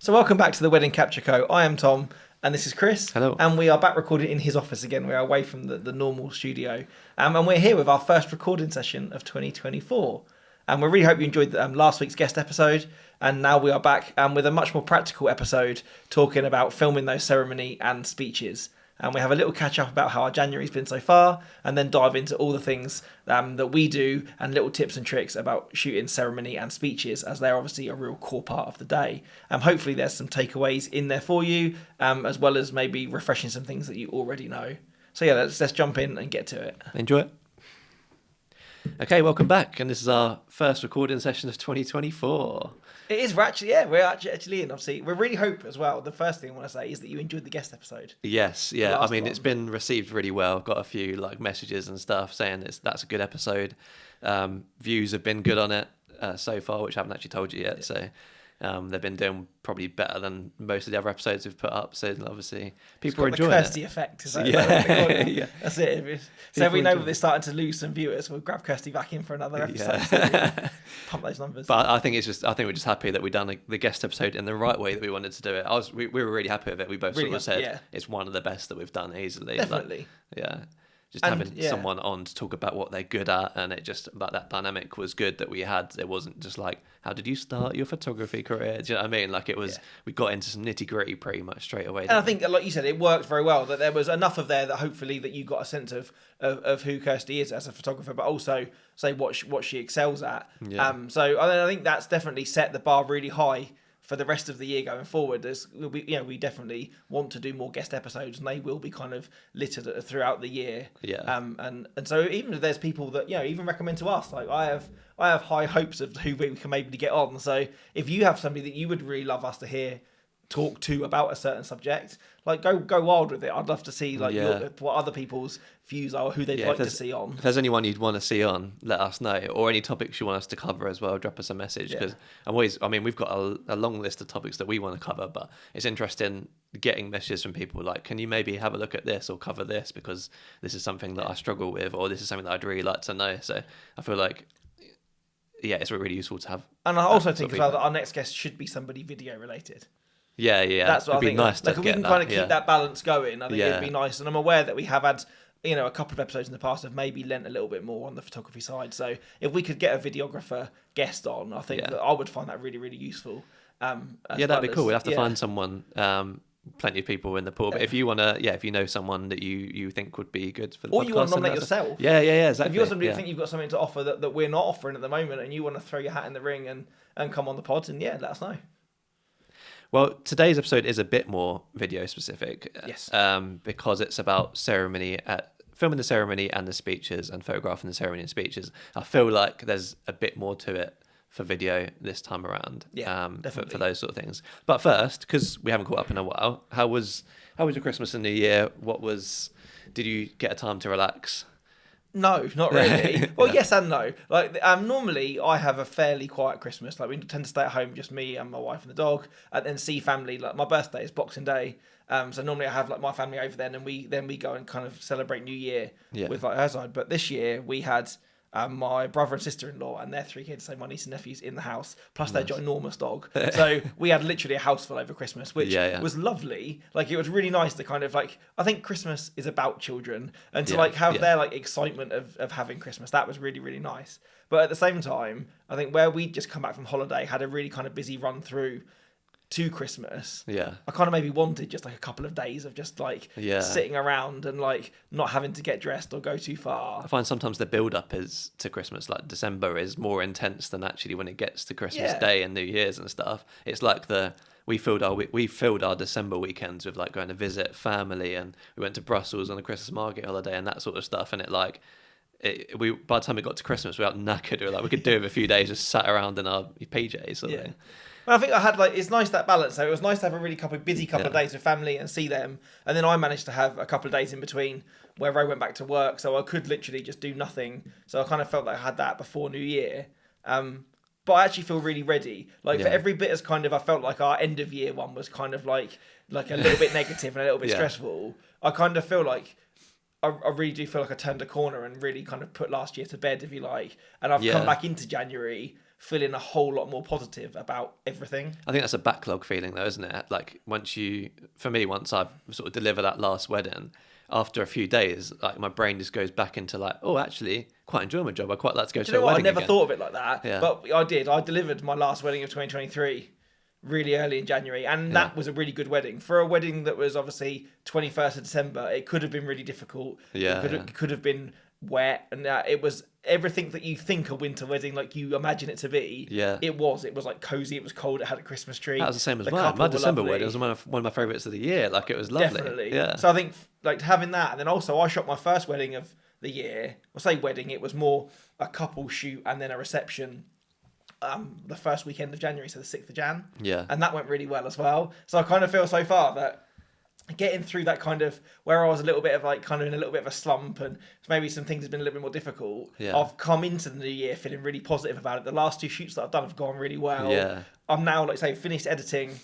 So welcome back to the Wedding Capture Co. I am Tom, and this is Chris. Hello. And we are back recording in his office again. We are away from the normal studio. And we're here with our first recording session of 2024. And we really hope you enjoyed last week's guest episode. And now we are back with a much more practical episode talking about filming those ceremony and speeches. And we have a little catch up about how our January's been so far, and then dive into all the things that we do and little tips and tricks about shooting ceremony and speeches, as they're obviously a real core part of the day. Hopefully there's some takeaways in there for you, as well as maybe refreshing some things that you already know. So yeah, let's jump in and get to it. Enjoy it. Okay, welcome back, and this is our first recording session of 2024. It is. We're actually in. Obviously, we really hope as well. The first thing I want to say is that you enjoyed the guest episode. Yes, yeah. I mean, one. It's been received really well. Got a few messages and stuff saying that's a good episode. Views have been good on it so far, which I haven't actually told you yet. Yeah. So they've been doing probably better than most of the other episodes we've put up. So obviously people are enjoying it. The Kirsty effect. Is that, yeah. That's it. So if we know they're starting to lose some viewers, we'll grab Kirsty back in for another episode. Yeah. So pump those numbers. But I think we're just happy that we've done the guest episode in the right way that we wanted to do it. We were really happy with it. We both really sort of said it's one of the best that we've done easily. Definitely. Just having someone on to talk about what they're good at, and it just about that dynamic was good that we had. It wasn't just like, how did you start your photography career? Do you know what I mean? Like it was, we got into some nitty gritty pretty much straight away. And I think, like you said, it worked very well. That there was enough of there that hopefully that you got a sense of who Kirsty is as a photographer, but also say what she excels at. Yeah. So I think that's definitely set the bar really high for the rest of the year going forward. We definitely want to do more guest episodes, and they will be kind of littered throughout the year. Yeah. And so even if there's people that even recommend to us, like I have high hopes of who we can maybe get on. So if you have somebody that you would really love us to hear talk to about a certain subject, like go wild with it. I'd love to see what other people's views are, or who they'd like to see on. If there's anyone you'd want to see on, let us know, or any topics you want us to cover as well, drop us a message, because we've got a long list of topics that we want to cover, but it's interesting getting messages from people like, can you maybe have a look at this or cover this, because this is something that I struggle with, or this is something that I'd really like to know. So I feel like it's really useful to have. And I also think as well that our next guest should be somebody video related. Yeah. That's what I think. Nice if we can kind of keep that balance going, I think it'd be nice. And I'm aware that we have had, a couple of episodes in the past have maybe lent a little bit more on the photography side. So if we could get a videographer guest on, I think that I would find that really, really useful. That'd be cool. We'd have to find someone. Plenty of people in the pool, but if you want to, if you know someone that you think would be good for the podcast, or you want to nominate yourself, exactly. If you're somebody who think you've got something to offer that we're not offering at the moment, and you want to throw your hat in the ring and come on the pod, and let us know. Well, today's episode is a bit more video specific, yes, because it's about filming the ceremony and the speeches, and photographing the ceremony and speeches. I feel like there's a bit more to it for video this time around, for those sort of things. But first, because we haven't caught up in a while, how was your Christmas and New Year? Did you get a time to relax? No, not really. Well, yes and no. Like, normally I have a fairly quiet Christmas. Like, we tend to stay at home, just me and my wife and the dog, and then see family. Like, my birthday is Boxing Day, so normally I have my family over there, and we go and kind of celebrate New Year with her side. But this year we had my brother and sister-in-law and their 3 kids, so my niece and nephews, in the house, plus their ginormous dog. So we had literally a house full over Christmas, which was lovely. Like, it was really nice to kind of I think Christmas is about children, and to have their excitement of having Christmas. That was really, really nice. But at the same time, I think where we'd just come back from holiday, had a really kind of busy run through to Christmas. I kind of maybe wanted just a couple of days of just sitting around and not having to get dressed or go too far. I find sometimes the build up to Christmas, like December, is more intense than actually when it gets to Christmas Day and New Year's and stuff. It's like we filled our December weekends with going to visit family, and we went to Brussels on a Christmas market holiday and that sort of stuff, and by the time it got to Christmas, we were knackered. We were we could do it with a few days, just sat around in our PJs sort of thing. I think I had it's nice that balance. So it was nice to have a really busy couple of days with family and see them, and then I managed to have a couple of days in between where I went back to work, so I could literally just do nothing. So I kind of felt like I had that before New Year, but I actually feel really ready. For every bit as kind of I felt like our end of year one was kind of like a little bit negative and a little bit stressful. I kind of feel like I really do feel like I turned a corner and really kind of put last year to bed, if you like, and I've come back into January feeling a whole lot more positive about everything. I think that's a backlog feeling though, isn't it? Like once I've sort of delivered that last wedding, after a few days, like my brain just goes back into like, oh, actually, quite enjoy my job. I quite like to go to a wedding. I never again. thought of it like that, Yeah. but I did. I delivered my last wedding of 2023 really early in January, and that was a really good wedding. For a wedding that was obviously 21st of December, it could have been really difficult. Yeah, it could have been wet, and it was everything that you think a winter wedding, like you imagine it to be. Yeah. It was like cozy, it was cold, it had a Christmas tree. That was the same as The mine. couple My were December lovely. wedding was one of my favourites of the year. Like it was lovely. Definitely. Yeah. So I think like having that, and then also I shot my first wedding of the year. I'll say wedding, it was more a couple shoot and then a reception. The first weekend of January, so the 6th of Jan. Yeah. And that went really well as well. So I kind of feel so far that getting through that kind of where I was a little bit of like kind of in a little bit of a slump and maybe some things have been a little bit more difficult. Yeah. I've come into the new year feeling really positive about it. The last 2 shoots that I've done have gone really well. Yeah. I'm now, like say, finished editing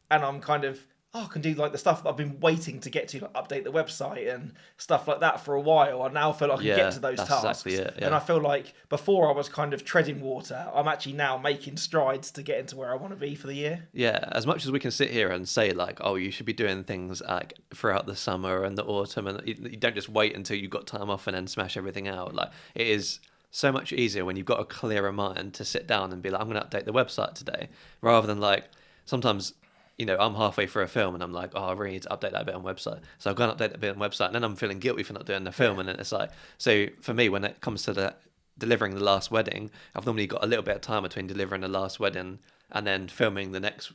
and I'm kind of, I can do like the stuff that I've been waiting to get to, like update the website and stuff like that for a while. I now feel like I can get to those that's tasks. exactly it, yeah. And I feel like before I was kind of treading water, I'm actually now making strides to get into where I want to be for the year. Yeah, as much as we can sit here and say like, oh, you should be doing things like throughout the summer and the autumn, and you don't just wait until you've got time off and then smash everything out. Like it is so much easier when you've got a clearer mind to sit down and be like, I'm going to update the website today, rather than like sometimes. I'm halfway through a film and I'm like, oh, I really need to update that bit on website. So I've got to update that bit on website, and then I'm feeling guilty for not doing the film. And then it's like, so for me, when it comes to delivering the last wedding, I've normally got a little bit of time between delivering the last wedding and then filming the next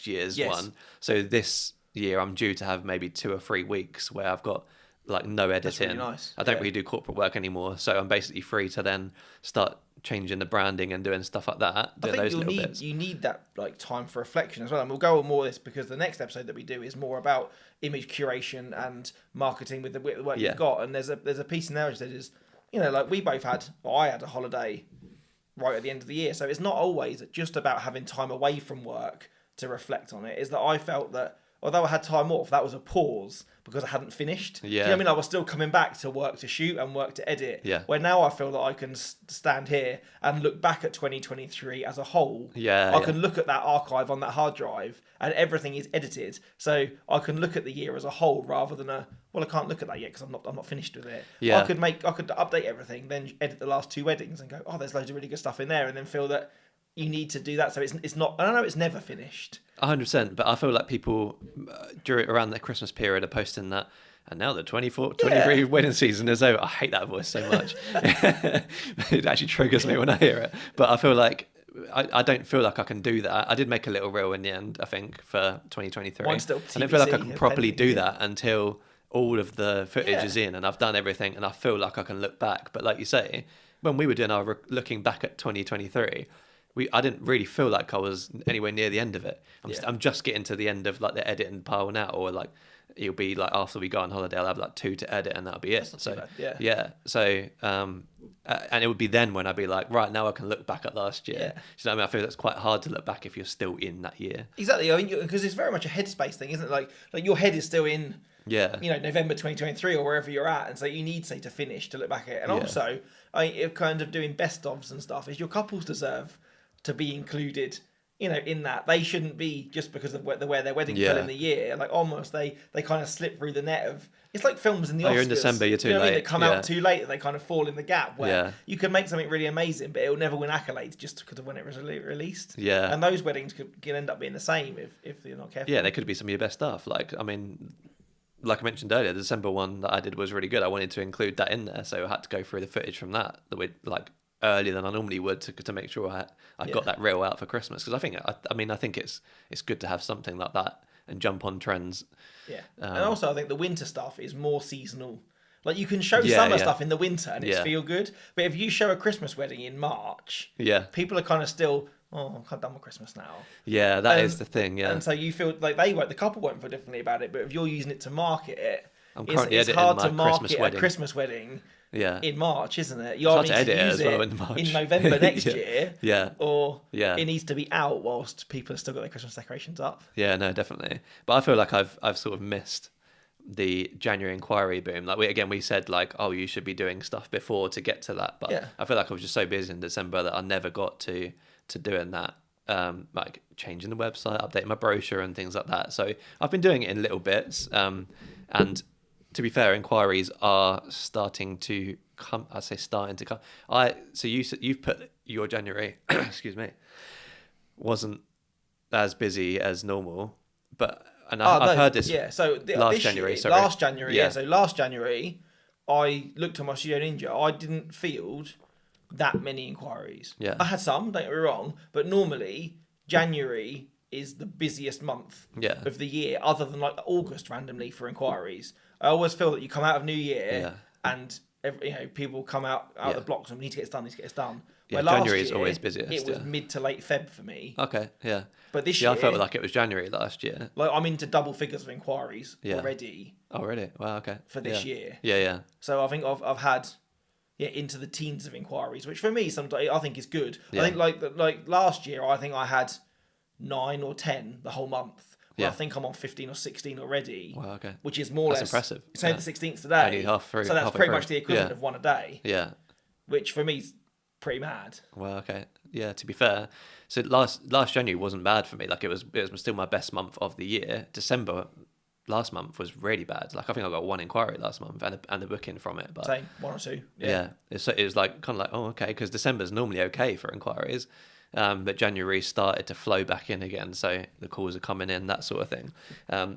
year's one. So this year I'm due to have maybe 2 or 3 weeks where I've got like no editing. That's really nice. I don't really do corporate work anymore, so I'm basically free to then start changing the branding and doing stuff like that. I think you need that like time for reflection as well, and we'll go on more of this because the next episode that we do is more about image curation and marketing with the work you've got. And there's a piece in there which says, like I had a holiday right at the end of the year, so it's not always just about having time away from work to reflect on it. Is that I felt that although I had time off, that was a pause because I hadn't finished. Yeah. Do you know what I mean? I was still coming back to work to shoot and work to edit. Yeah. Where now I feel that I can stand here and look back at 2023 as a whole. Yeah. I can look at that archive on that hard drive and everything is edited. So I can look at the year as a whole rather than I can't look at that yet because I'm not finished with it. Yeah. I could update everything, then edit the last 2 weddings and go, oh, there's loads of really good stuff in there, and then feel that you need to do that. So it's not, I don't know, it's never finished. 100%, but I feel like people around the Christmas period are posting that, and now the 23 wedding season is over. I hate that voice so much. It actually triggers me when I hear it. But I feel like I don't feel like I can do that. I did make a little reel in the end, I think, for 2023. Mine's still I don't feel like I can TBC, properly do pending, that until all of the footage is in and I've done everything and I feel like I can look back. But like you say, when we were doing our looking back at 2023, I didn't really feel like I was anywhere near the end of it. I'm just getting to the end of like the editing pile now, or like it'll be like after we go on holiday, I'll have like 2 to edit and that'll be it. So So and it would be then when I'd be like, right, now I can look back at last year. Yeah. Do you know what I mean? I feel that's quite hard to look back if you're still in that year. Exactly. I mean, because it's very much a headspace thing, isn't it? Like your head is still in. Yeah. November 2023 or wherever you're at, and so you need, say, to finish to look back at it. And also, kind of doing best ofs and stuff is your couples deserve to be included, in that. They shouldn't be just because of where their wedding fell in the year. Like almost they kind of slip through the net of. It's like films in the Oscars. You're in December, you're too late. They come out too late, and they kind of fall in the gap where you can make something really amazing, but it'll never win accolades just because of when it was released. Yeah. And those weddings can end up being the same if you're not careful. Yeah, they could be some of your best stuff. Like, I mean, like I mentioned earlier, the December one that I did was really good. I wanted to include that in there, so I had to go through the footage from that we like earlier than I normally would to make sure I got that reel out for Christmas, because I think it's good to have something like that and jump on trends. Yeah, and also I think the winter stuff is more seasonal. Like you can show summer stuff in the winter and it's feel good, but if you show a Christmas wedding in March, people are kind of still, I'm kind of done with Christmas now. Yeah, that is the thing. Yeah, and so you feel like the couple won't feel differently about it, but if you're using it to market it, it's hard to market a Christmas wedding. Yeah. In March, isn't it? You have to edit it as well in March. In November next year. Yeah. Or it needs to be out whilst people have still got their Christmas decorations up. Yeah, no, definitely. But I feel like I've sort of missed the January inquiry boom. Like we said like, oh, you should be doing stuff before to get to that, but Yeah. I feel like I was just so busy in December that I never got to doing that. Like changing the website, updating my brochure and things like that. So I've been doing it in little bits. And to be fair, inquiries are starting to come. I say starting to come. You've put your January, excuse me, wasn't as busy as normal, but I've heard this. Yeah, so last this January, year, sorry. last January, Yeah. So last January, I looked at my Studio Ninja. I didn't field that many inquiries. Yeah. I had some, don't get me wrong, but normally January is the busiest month Yeah. of the year, other than like August randomly for inquiries. I always feel that you come out of New Year and people come out of the blocks and we need to get this done. Yeah, Where January is year, always busiest. It was mid to late Feb for me. Okay, yeah. But this year, I felt like it was January last year. Like I'm into double figures of inquiries already. Oh, really? Wow, okay. For this year. Yeah, yeah. So I think I've had into the teens of inquiries, which for me sometimes I think is good. Yeah. I think like last year I think I had 9 or 10 the whole month. Well, I think I'm on 15 or 16 already. Wow, okay. Which is more or less impressive. It's only the 16th today. Only half through. So that's pretty much the equivalent of one a day. Yeah. Which for me is pretty mad. Well, okay. Yeah, to be fair. So last January wasn't bad for me. Like it was still my best month of the year. December last month was really bad. Like I think I got one inquiry last month and a booking from it. But same, 1 or 2. Yeah. It was like kind of like, oh, okay, because December's normally okay for inquiries. But January started to flow back in again, so the calls are coming in, that sort of thing.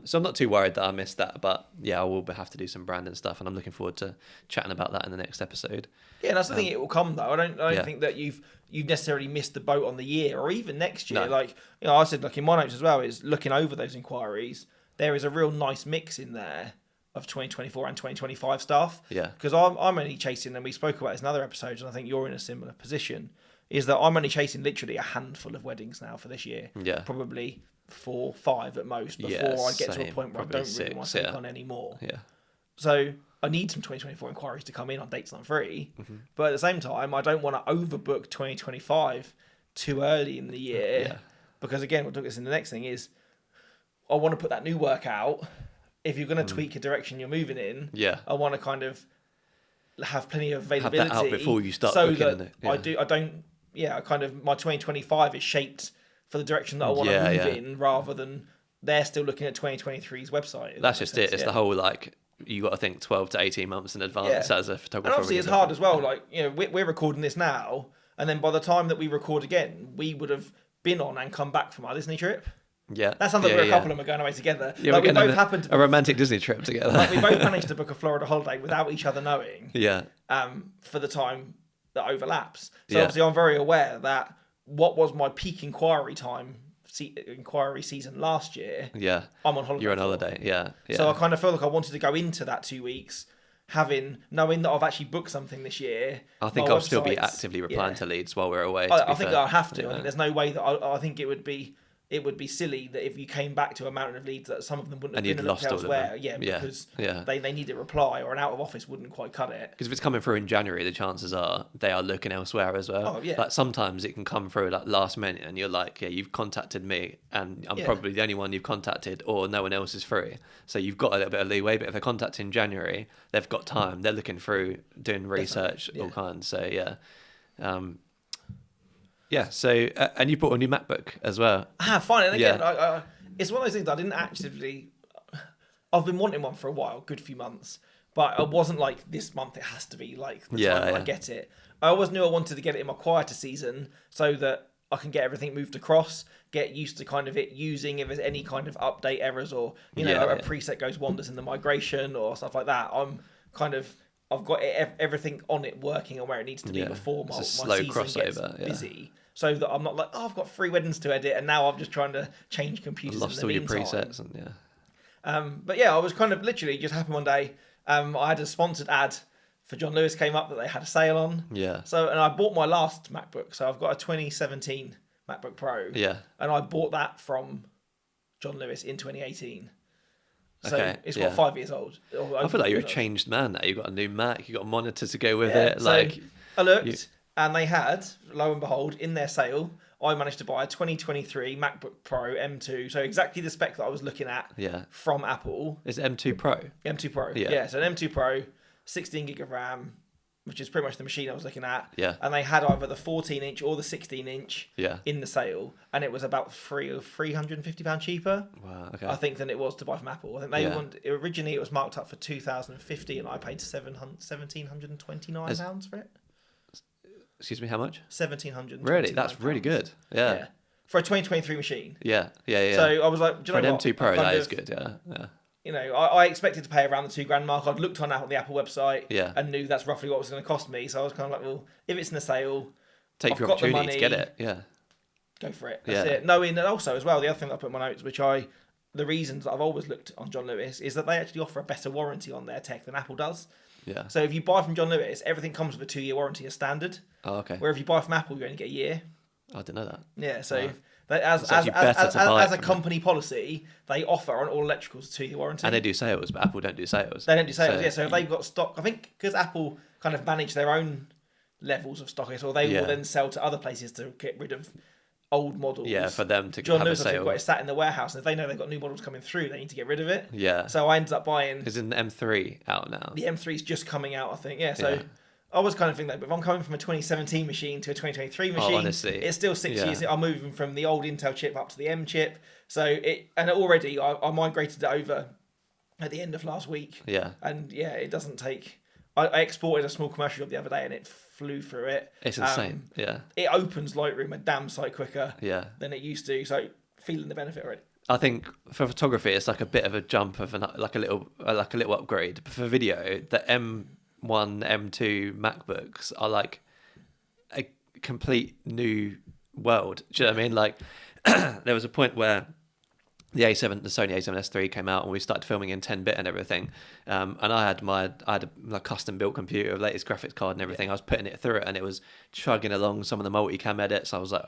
So I'm not too worried that I missed that, but yeah, I will have to do some branding stuff, and I'm looking forward to chatting about that in the next episode. Yeah, and that's the thing; it will come though. I don't think that you've necessarily missed the boat on the year or even next year. No. Like I said, like in my notes as well, is looking over those inquiries. There is a real nice mix in there of 2024 and 2025 stuff. Yeah. Because I'm only chasing, and we spoke about this in other episodes, and I think you're in a similar position. Is that I'm only chasing literally a handful of weddings now for this year. Yeah. Probably 4, 5 at most before I get to a point where I don't really want to take on any more. Yeah. So I need some 2024 inquiries to come in on dates I'm free. Mm-hmm. But at the same time, I don't want to overbook 2025 too early in the year. Yeah. Because again, we'll talk this in the next thing is I want to put that new work out. If you're going to tweak a direction you're moving in, I want to kind of have plenty of availability. Have that out before you start so booking that it. I kind of my 2025 is shaped for the direction that I want to move in, rather than they're still looking at 2023's website. That's just it. It's the whole like you got to think 12 to 18 months in advance as a photographer. And obviously it's hard as well. Like we're recording this now, and then by the time that we record again, we would have been on and come back from our Disney trip. Yeah, that sounds like we're a couple and we're going away together. Yeah, like we both happened to a romantic Disney trip together. Like we both managed to book a Florida holiday without each other knowing. Yeah. For the time that overlaps. So obviously I'm very aware that what was my peak inquiry season last year. Yeah. I'm on holiday. You're on holiday. Yeah. So I kind of feel like I wanted to go into that 2 weeks knowing that I've actually booked something this year. I think I'll still be actively replying to leads while we're away. I think I'll have to. I think there's no way that I think it would be silly that if you came back to a mountain of leads that some of them wouldn't have been looked elsewhere. Because they needed a reply or an out of office wouldn't quite cut it. Because if it's coming through in January, the chances are they are looking elsewhere as well. Oh, yeah. Like sometimes it can come through like last minute and you're like, yeah, you've contacted me and I'm probably the only one you've contacted or no one else is free. So you've got a little bit of leeway, but if they're contacting in January, they've got time. They're looking through, doing research, all kinds. So so and you bought a new MacBook as well. Fine. And again, it's one of those things that I didn't actively. I've been wanting one for a while, good few months, but I wasn't like this month. It has to be like the time I get it. I always knew I wanted to get it in my quieter season so that I can get everything moved across, get used to kind of it using if there's any kind of update errors or a preset goes wanders in the migration or stuff like that. I've got everything on it working and where it needs to be before my season gets busy. So that I'm not like, I've got 3 weddings to edit and now I'm just trying to change computers. Lost all your presets and but I was kind of literally just happened one day. I had a sponsored ad for John Lewis came up that they had a sale on. Yeah. So and I bought my last MacBook. So I've got a 2017 MacBook Pro. Yeah. And I bought that from John Lewis in 2018. So it's 5 years old. I feel like you're a changed man now. You've got a new Mac, you've got a monitor to go with it. So I looked And they had, lo and behold, in their sale, I managed to buy a 2023 MacBook Pro M2. So exactly the spec that I was looking at from Apple. Is it M2 Pro? M2 Pro. Yeah, so an M2 Pro, 16 gig of RAM, which is pretty much the machine I was looking at. Yeah. And they had either the 14-inch or the 16-inch Yeah. in the sale. And it was about £350 cheaper, Wow, okay. I think, than it was to buy from Apple. I think they originally it was marked up for $2,050 and I paid £1,729 for it. Excuse me, how much? £1,729. Really? That's really good. Yeah. For a 2023 machine. Yeah. So I was like, do you know what? For an M2 Pro, that is good, yeah. You know, I expected to pay around the £2,000 mark. I'd looked on the Apple website and knew that's roughly what it was going to cost me. So I was kind of like, well, if it's in the sale, take your opportunity to get it. Yeah. Go for it. That's it. Knowing, and also as well, the other thing that I put in my notes, the reasons that I've always looked on John Lewis is that they actually offer a better warranty on their tech than Apple does. Yeah. So if you buy from John Lewis, everything comes with a 2-year warranty as standard. Oh, okay. Where if you buy from Apple, you only get a year. I didn't know that. Yeah, so as a company policy, they offer on all electricals a 2-year warranty. And they do sales, but Apple don't do sales. They don't do sales, So if they've got stock, I think because Apple kind of manage their own levels of stock, or they will then sell to other places to get rid of old models. Yeah, for them to John have Lewis, a sale. Got it sat in the warehouse, and if they know they've got new models coming through, they need to get rid of it. Yeah. So I ended up buying. Isn't the M3 out now? The M3's just coming out, I think. Yeah. So I was kind of thinking that, but if I'm coming from a 2017 machine to a 2023 machine, honestly, it's still 6 years. I'm moving from the old Intel chip up to the M chip. So already I migrated it over at the end of last week. Yeah. And it doesn't take. I exported a small commercial job the other day and it flew through it. It's insane. It opens Lightroom a damn sight quicker than it used to. So feeling the benefit already. I think for photography, it's like a bit of a jump of like a little upgrade. But for video, the M1, M2 MacBooks are like a complete new world. Do you know what I mean? Like there was a point where the Sony A7S III came out and we started filming in 10-bit and everything. And I had a custom built computer with latest graphics card and everything. I was putting it through it and it was chugging along some of the multicam edits. I was like,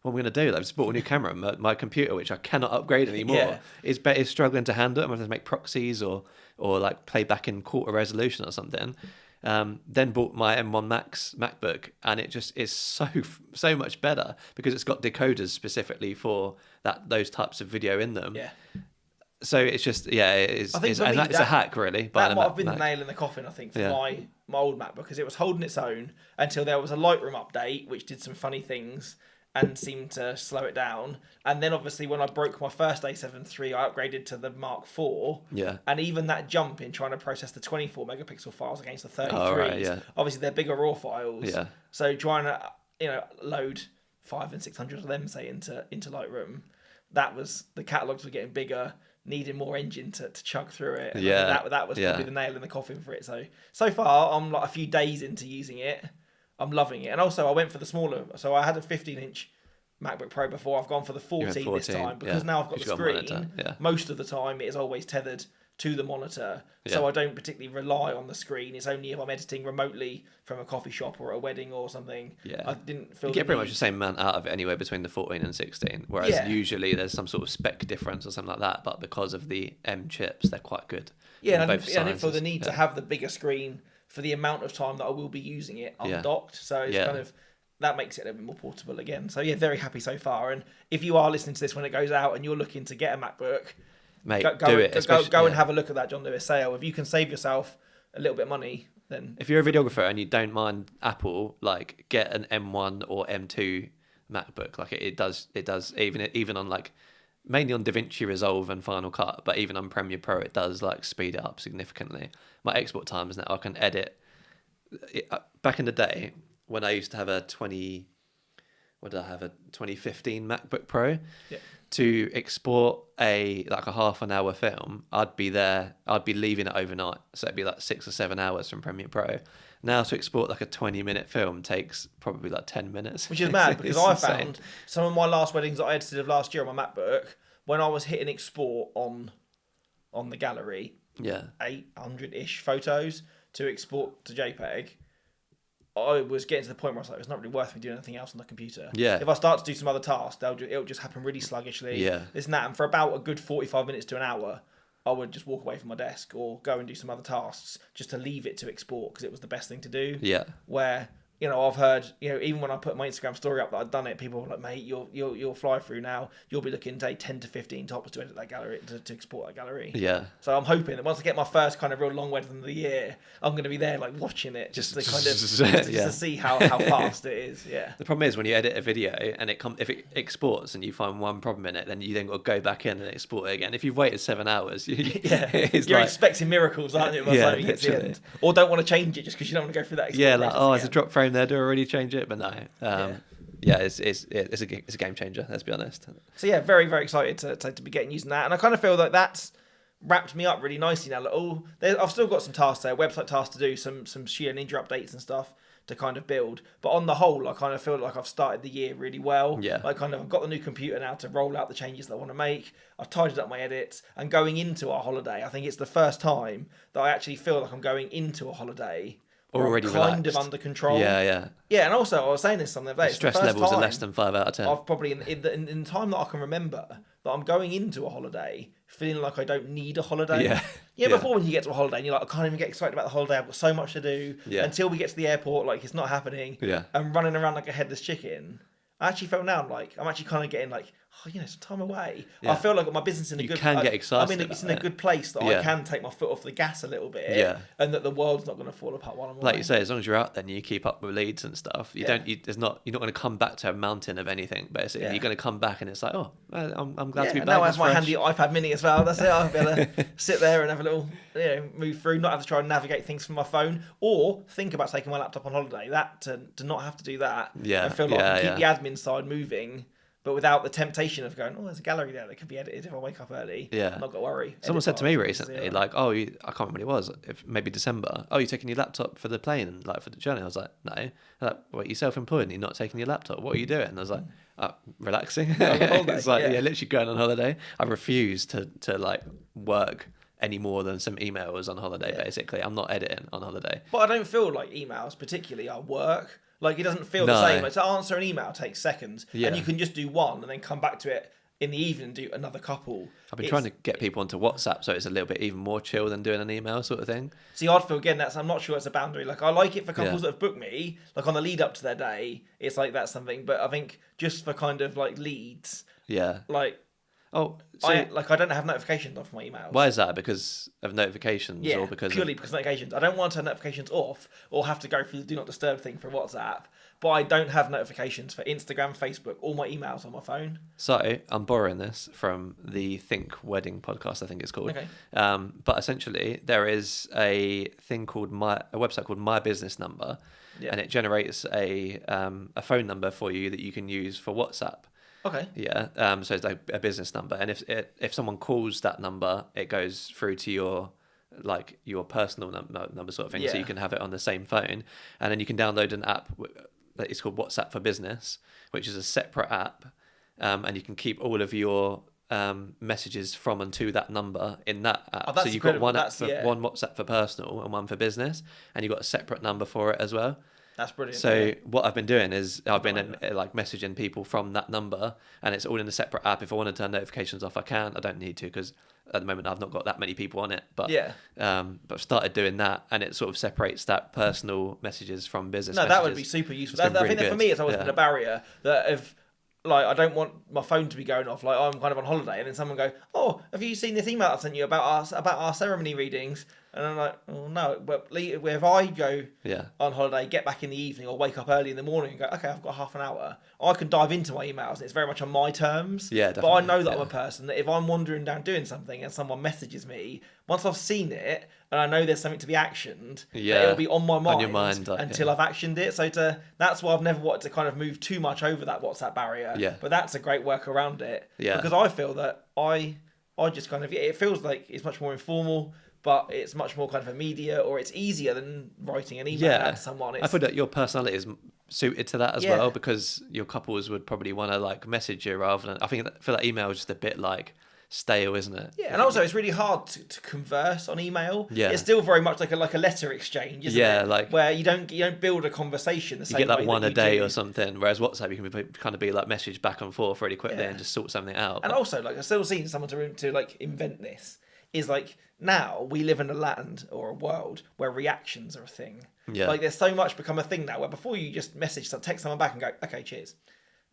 what am I going to do? I've just bought a new camera. My computer, which I cannot upgrade anymore, is struggling to handle it. I'm going to make proxies or like play back in quarter resolution or something. Then bought my M1 Max MacBook, and it just is so much better because it's got decoders specifically for those types of video in them. Yeah. So it's just it is. It's a hack really. That might have been the nail in the coffin, I think, for my old MacBook, because it was holding its own until there was a Lightroom update, which did some funny things and seemed to slow it down. And then obviously when I broke my first A7 III, I upgraded to the Mark IV. Yeah. And even that jump in trying to process the 24 megapixel files against the 33s, obviously they're bigger raw files. Yeah. So trying to load 500 and 600 of them, say, into Lightroom, the catalogs were getting bigger, needing more engine to chug through it. And that was probably the nail in the coffin for it. So far I'm like a few days into using it. I'm loving it. And also I went for the smaller. So I had a 15-inch MacBook Pro before. I've gone for the 14 this time because now I've got the screen. Most of the time it is always tethered to the monitor. So I don't particularly rely on the screen. It's only if I'm editing remotely from a coffee shop or a wedding or something. Yeah. I didn't feel you get pretty much the same amount out of it anyway between the 14 and 16. Whereas usually there's some sort of spec difference or something like that. But because of the M chips, they're quite good. Yeah, and I didn't feel the need to have the bigger screen for the amount of time that I will be using it undocked. So it's kind of, that makes it a little bit more portable again. So very happy so far. And if you are listening to this when it goes out and you're looking to get a MacBook, mate, go and have a look at that John Lewis sale. If you can save yourself a little bit of money, then... If you're a videographer and you don't mind Apple, like get an M1 or M2 MacBook. Like it does even on like... mainly on DaVinci Resolve and Final Cut, but even on Premiere Pro, it does like speed it up significantly. My export times now, I can edit. Back in the day, when I used to have a 2015 MacBook Pro, to export a half an hour film, I'd be leaving it overnight. So it'd be like 6 or 7 hours from Premiere Pro. Now to export like a 20-minute film takes probably like 10 minutes. Which is mad because I found some of my last weddings that I edited of last year on my MacBook, when I was hitting export on the gallery, 800-ish photos to export to JPEG, I was getting to the point where I was like, it's not really worth me doing anything else on the computer. Yeah. If I start to do some other tasks, it'll just happen really sluggishly. Yeah. This and that. And for about a good 45 minutes to an hour, I would just walk away from my desk or go and do some other tasks just to leave it to export because it was the best thing to do. Yeah. Where you know, I've heard, you know, even when I put my Instagram story up that I've done it, people are like, mate, you'll fly through now. You'll be looking to 10 to 15 tops to edit that gallery, to export that gallery. Yeah. So I'm hoping that once I get my first kind of real long wedding of the year, I'm going to be there like watching it just to kind of just to see how fast it is. Yeah. The problem is when you edit a video and if it exports and you find one problem in it, then you then got to go back in and export it again. If you've waited 7 hours, you're expecting miracles, aren't you? By the time you get to the end. Or don't want to change it just because you don't want to go through that. Yeah, like there's a drop frame there. Do I already change it? But no. It's a game changer. Let's be honest. So yeah, very very excited to be getting using that, and I kind of feel like that's wrapped me up really nicely now. Like, I've still got some tasks there, website tasks to do, some sheer Ninja updates and stuff to kind of build. But on the whole, I kind of feel like I've started the year really well. Yeah. Like I've got the new computer now to roll out the changes that I want to make. I've tidied up my edits, and going into our holiday, I think it's the first time that I actually feel like I'm going into a holiday already kind relaxed. of under control. Yeah. Yeah, and also I was saying this something about stress levels are less than 5 out of 10. I've probably in the time that I can remember that I'm going into a holiday feeling like I don't need a holiday. Yeah. Before when you get to a holiday and you're like, I can't even get excited about the holiday. I've got so much to do until we get to the airport. Like it's not happening. Yeah. I'm running around like a headless chicken. I actually felt now I'm actually kind of getting like, some time away. Yeah. I feel like my business in a good. You can get excited. I mean, it's in a good place that I can take my foot off the gas a little bit. Yeah. And that the world's not going to fall apart while I'm away. Like you say, as long as you're out there and you keep up with leads and stuff, you're not going to come back to a mountain of anything. Basically, you're going to come back and it's like, I'm glad to be back. Now I have my handy iPad Mini as well. That's it. I'll be able to sit there and have a little, move through, not have to try and navigate things from my phone, or think about taking my laptop on holiday. That to not have to do that. Yeah. And feel like I can keep the admin side moving, but without the temptation of going, there's a gallery there that could be edited if I wake up early. Yeah. I'm not got to worry. Someone said to me recently, like, I can't remember when it was, maybe December. You're taking your laptop for the plane and like for the journey. I was like, no. They're like, what, you're self-employed and you're not taking your laptop? What are you doing? And I was like, relaxing. It's like, literally going on holiday. I refuse to like work any more than some emails on holiday, basically. I'm not editing on holiday. But I don't feel like emails particularly are work. Like it doesn't feel the same. Like, to answer an email takes seconds, and you can just do one and then come back to it in the evening and do another couple. I've been trying to get people onto WhatsApp, so it's a little bit even more chill than doing an email sort of thing. See, I'd feel again I'm not sure it's a boundary. Like I like it for couples that have booked me, like on the lead up to their day. It's like that's something, but I think just for kind of like leads, like. I don't have notifications off my emails. Why is that? Because of notifications, or because purely because of notifications. I don't want to turn notifications off or have to go through the do not disturb thing for WhatsApp. But I don't have notifications for Instagram, Facebook, all my emails on my phone. So I'm borrowing this from the Think Wedding podcast, I think it's called. Okay. But essentially, there is a website called My Business Number, and it generates a phone number for you that you can use for WhatsApp. Okay. Yeah. So it's like a business number, and if someone calls that number, it goes through to your personal number sort of thing, so you can have it on the same phone, and then you can download an app that is called WhatsApp for Business, which is a separate app, and you can keep all of your messages from and to that number in that app. So you've got one app one WhatsApp for personal and one for business, and you've got a separate number for it as well. That's brilliant. So what I've been doing is I've been like messaging people from that number, and it's all in a separate app. If I want to turn notifications off, I can. I don't need to because at the moment I've not got that many people on it. But but I've started doing that, and it sort of separates that personal messages from business. No, messages. that would be super useful. I think that for me, it's always been a barrier that if. Like, I don't want my phone to be going off. Like, I'm kind of on holiday, and then someone go, have you seen this email I sent you about our ceremony readings? And I'm like, no. But if I go on holiday, get back in the evening, or wake up early in the morning and go, okay, I've got half an hour, I can dive into my emails, and it's very much on my terms. Yeah, definitely. But I know that I'm a person that if I'm wandering down doing something and someone messages me, once I've seen it and I know there's something to be actioned, it'll be on my mind, on your mind until I've actioned it. So that's why I've never wanted to kind of move too much over that WhatsApp barrier. Yeah. But that's a great work around it. Yeah. Because I feel that I just kind of, it feels like it's much more informal, but it's much more kind of immediate, or it's easier than writing an email out to someone. I feel that your personality is suited to that as well, because your couples would probably want to like message you rather than, I feel like email is just a bit like stale, isn't it? Yeah, and also it's really hard to converse on email. Yeah, it's still very much like a letter exchange, isn't it? Like where you don't build a conversation the same way. You get like one a day do. or something, whereas WhatsApp you can kind of be like message back and forth really quickly and just sort something out. And also, like, I still seen someone to like invent this. is like now we live in a land or a world where reactions are a thing. Yeah. Like there's so much become a thing now where before you just text someone back and go, okay, cheers.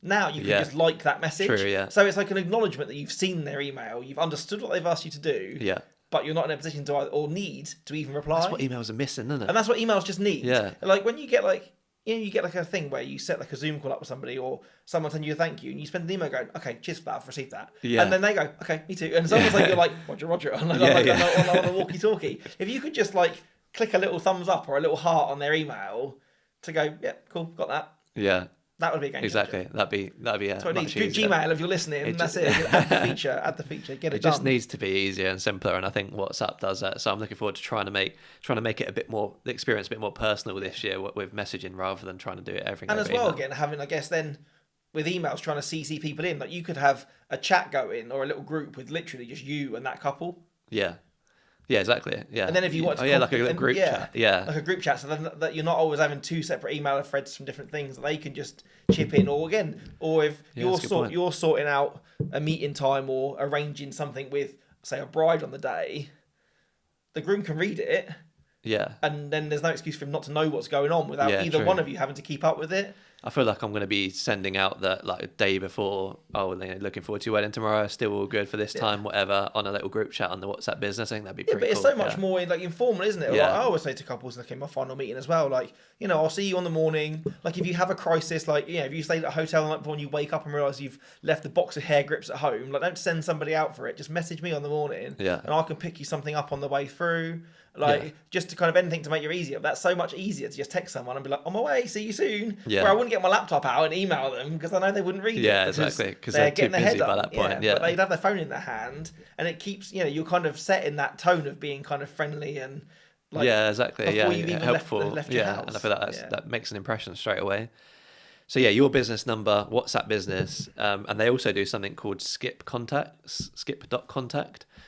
Now you can just like that message. True, yeah. So it's like an acknowledgement that you've seen their email, you've understood what they've asked you to do. Yeah. But you're not in a position to or need to even reply. That's what emails are missing, isn't it? And that's what emails just need. Yeah. Like when you get like, you get like a thing where you set like a Zoom call up with somebody or someone sends you a thank you and you spend an email going, okay, cheers for that, I've received that. Yeah. And then they go, okay, me too. And it's almost like you're like, Roger, on a walkie-talkie. If you could just like click a little thumbs up or a little heart on their email to go, yeah, cool, got that. Yeah. That would be a game exactly. changer. That'd be That's what it needs. Good Gmail if you're listening. That's it. Add the feature. Get it done. It just needs to be easier and simpler, and I think WhatsApp does that. So I'm looking forward to trying to make it a bit more, the experience a bit more personal this year with messaging rather than trying to do it everything. And as well, again, having, I guess, then with emails trying to CC people in, like you could have a chat going or a little group with literally just you and that couple. Yeah. Yeah, exactly. Yeah. And then if you want to like a little group chat. Yeah. Like a group chat, so then that you're not always having two separate email threads from different things that they can just chip in, or if you're sorting out a meeting time or arranging something with, say, a bride on the day, the groom can read it. Yeah. And then there's no excuse for him not to know what's going on without either one of you having to keep up with it. I feel like I'm going to be sending out that like a day before, looking forward to your wedding tomorrow, still all good for this time, whatever, on a little group chat on the WhatsApp business. I think that'd be pretty cool. But it's so much more like informal, isn't it? Yeah. Like, I always say to couples, like in my final meeting as well, like, I'll see you on the morning. Like if you have a crisis, like, if you stayed at a hotel the night before and you wake up and realise you've left a box of hair grips at home, like don't send somebody out for it. Just message me on the morning and I can pick you something up on the way through. Just to kind of anything to make it easier. That's so much easier to just text someone and be like, on my way, see you soon. Yeah. Where I wouldn't get my laptop out and email them because I know they wouldn't read it. Yeah, exactly. Because they're too busy by that point. But they'd have their phone in their hand and it keeps, you're kind of set in that tone of being kind of friendly and exactly. Before you've even helpful. left your house. And I feel like that makes an impression straight away. So your business number, WhatsApp business, and they also do something called skip.contact.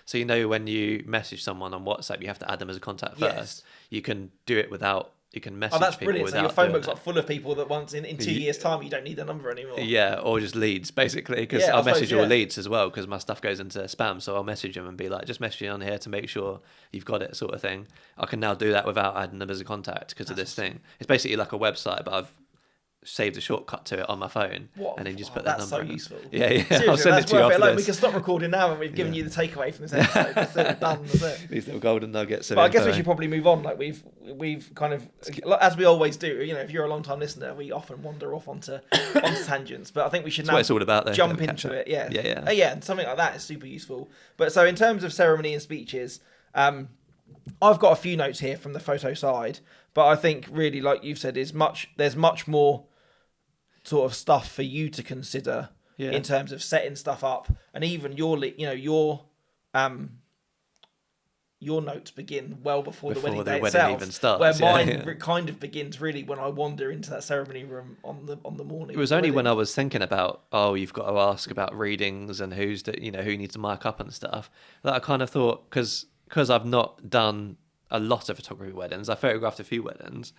So when you message someone on WhatsApp, you have to add them as a contact first. Yes. You can do it without. You can message that's people brilliant. So your phone book's like full of people that once in 2 years' time you don't need their number anymore. Yeah, or just leads basically. Because I'll message your leads as well because my stuff goes into spam. So I'll message them and be like, just message on here to make sure you've got it, sort of thing. I can now do that without adding them as a contact because of this thing. It's basically like a website, but I've saved a shortcut to it on my phone and then just put that number. That's so useful. Yeah. Seriously, I'll send it to you after this. We can stop recording now and we've given you the takeaway from this episode. That's it, done. That's it. These little golden nuggets. But I guess we should probably move on. Like we've kind of, as we always do. If you're a long time listener, we often wander off onto tangents. But I think we should now it's all about, though, jump into it. Yeah. Yeah. And something like that is super useful. But so in terms of ceremony and speeches, I've got a few notes here from the photo side. But I think really, like you've said, there's much more sort of stuff for you to consider in terms of setting stuff up, and even your notes begin well before the wedding day itself, even starts. Where mine kind of begins really when I wander into that ceremony room on the morning. It was only when I was thinking about you've got to ask about readings and who needs to mic up and stuff that I kind of thought because I've not done a lot of photography weddings. I photographed a few weddings,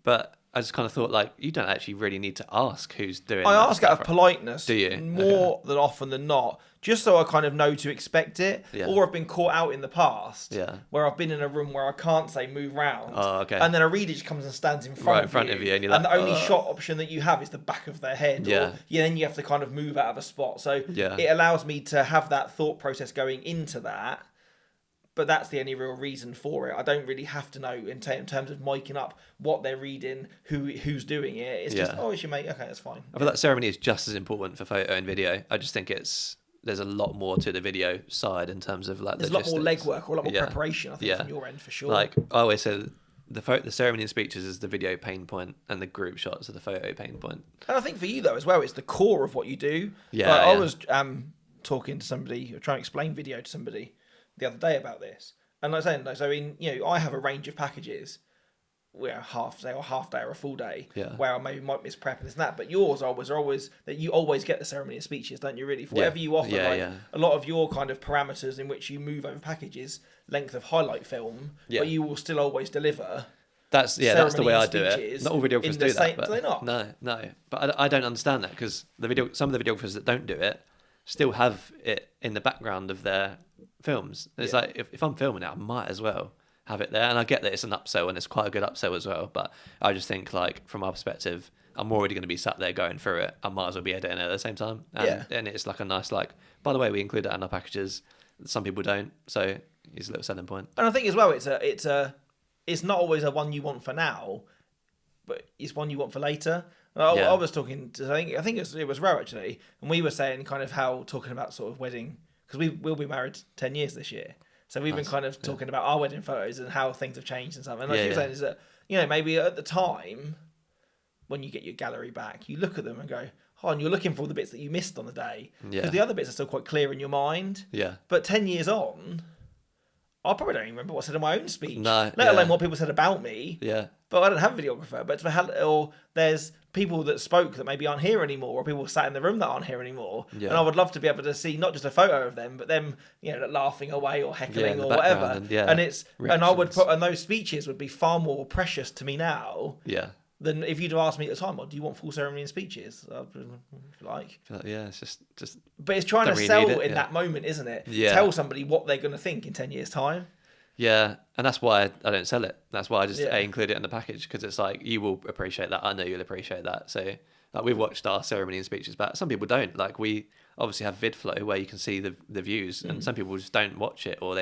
but I just kind of thought, like, you don't actually really need to ask who's doing I ask out of politeness. Do you? More than often than not, just so I kind of know to expect it. Yeah. Or I've been caught out in the past where I've been in a room where I can't say move round. Oh, okay. And then a reader just comes and stands in front of you. And you're like, the only shot option that you have is the back of their head. Yeah. Or then you have to kind of move out of a spot. So it allows me to have that thought process going into that. But that's the only real reason for it. I don't really have to know in terms of miking up what they're reading, who's doing it. It's just, it's your mate. Okay, that's fine. I feel like ceremony is just as important for photo and video. I just think there's a lot more to the video side in terms of like there's a lot more legwork or a lot more preparation, I think, from your end for sure. Like I always say, the ceremony and speeches is the video pain point, and the group shots are the photo pain point. And I think for you though as well, it's the core of what you do. Yeah, I was talking to somebody, or trying to explain video to somebody the other day about this, and like I said, so I have a range of packages where half day or a full day where I maybe might miss prep and this and that, but yours are always that you always get the ceremony and speeches, don't you? Really, for whatever you offer, a lot of your kind of parameters in which you move over packages, length of highlight film, but you will still always deliver. That's the way I do it. Not all videographers do that, but do they not? No. But I don't understand that because some of the videographers that don't do it still have it in the background of their films. It's like if I'm filming it, I might as well have it there. And I get that it's an upsell and it's quite a good upsell as well. But I just think like from our perspective, I'm already going to be sat there going through it. I might as well be editing it at the same time. And it's like a nice like. By the way, we include it in our packages. Some people don't, so it's a little selling point. And I think as well, it's not always a one you want for now, but it's one you want for later. I was talking to I think it was Ro actually, and we were saying kind of how talking about sort of wedding, because we'll be married 10 years this year, so we've been kind of talking about our wedding photos and how things have changed and stuff. And like you were saying is that maybe at the time when you get your gallery back, you look at them and go, oh, and you're looking for all the bits that you missed on the day, because the other bits are still quite clear in your mind. Yeah. But 10 years on, I probably don't even remember what I said in my own speech, let alone what people said about me. Yeah. But I don't have a videographer. Or there's people that spoke that maybe aren't here anymore, or people sat in the room that aren't here anymore. Yeah. And I would love to be able to see not just a photo of them, but them, laughing away or heckling or whatever. And those speeches would be far more precious to me now. Yeah. Than if you'd have asked me at the time, do you want full ceremony and speeches? If you like. Yeah, it's just. But it's trying to sell in that moment, isn't it? Yeah. Tell somebody what they're going to think in 10 years' time. Yeah, and that's why I don't sell it. That's why I just include it in the package, because it's like, you will appreciate that. I know you'll appreciate that. So like we've watched our ceremony and speeches, but some people don't. Like we obviously have VidFlow where you can see the views, and some people just don't watch it, or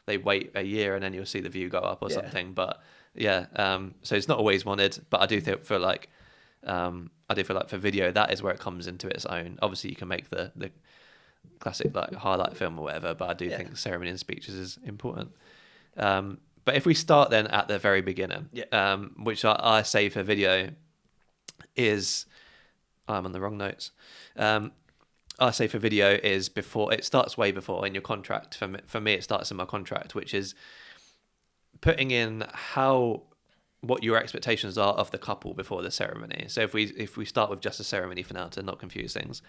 they wait a year and then you'll see the view go up or something. But so it's not always wanted, but I do feel like for video that is where it comes into its own. Obviously you can make the classic like highlight film or whatever, but I do think ceremony and speeches is important. But if we start then at the very beginning, which I say for video is, I'm on the wrong notes. I say for video is before, it starts way before in your contract. For me, it starts in my contract, which is putting in what your expectations are of the couple before the ceremony. So if we start with just the ceremony for now to not confuse things,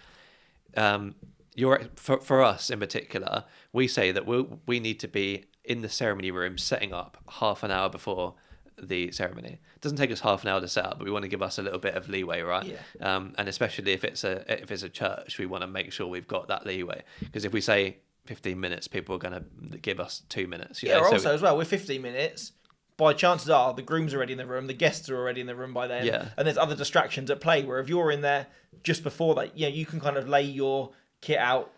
for us in particular, we say that we need to be in the ceremony room setting up half an hour before the ceremony. It doesn't take us half an hour to set up, but we want to give us a little bit of leeway, right? And especially if it's a church, we want to make sure we've got that leeway, because if we say 15 minutes, people are going to give us 2 minutes. As well, with 15 minutes, by chances are the groom's already in the room, the guests are already in the room by then, and there's other distractions at play, where if you're in there just before that, you can kind of lay your kit out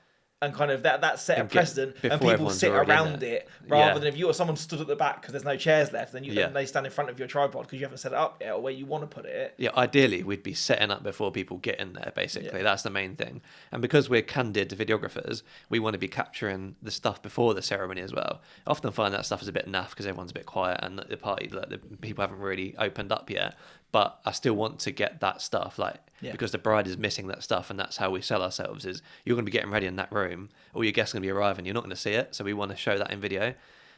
and kind of that set a precedent, and people sit around it, rather than if you or someone stood at the back because there's no chairs left, then they stand in front of your tripod because you haven't set it up yet or where you want to put it. Yeah, ideally we'd be setting up before people get in there, basically. That's the main thing. And because we're candid videographers, we want to be capturing the stuff before the ceremony as well. I often find that stuff is a bit naff because everyone's a bit quiet and the party, like, the people haven't really opened up yet. But I still want to get that stuff, because the bride is missing that stuff, and that's how we sell ourselves. Is you're going to be getting ready in that room, or your guests are going to be arriving, you're not going to see it, so we want to show that in video.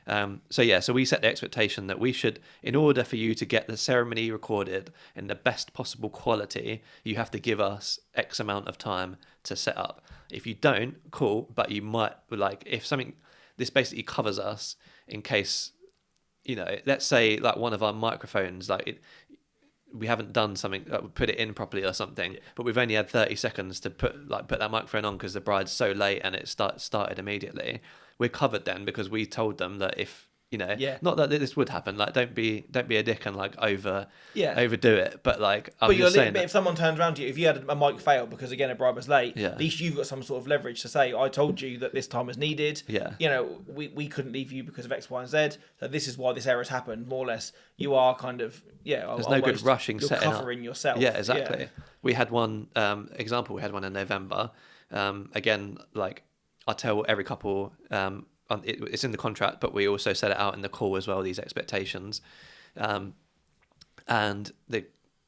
So we set the expectation that we should, in order for you to get the ceremony recorded in the best possible quality, you have to give us X amount of time to set up. If you don't, cool, but you might, if something, this basically covers us in case, let's say one of our microphones, we haven't done something, put it in properly or something, but we've only had 30 seconds to put that microphone on because the bride's so late and it started immediately. We're covered then, because we told them that if not that this would happen, don't be a dick and overdo it, but if someone turns around to you, if you had a mic fail because again a bride was late, at least you've got some sort of leverage to say, I told you that this time was needed. We couldn't leave you because of X, Y, and Z, so this is why this error's happened. More or less, you are kind of there's no good rushing, you're setting covering up. yourself. Exactly. We had one example. We had one in November. Again, I tell every couple, it's in the contract, but we also set it out in the call as well, these expectations. And the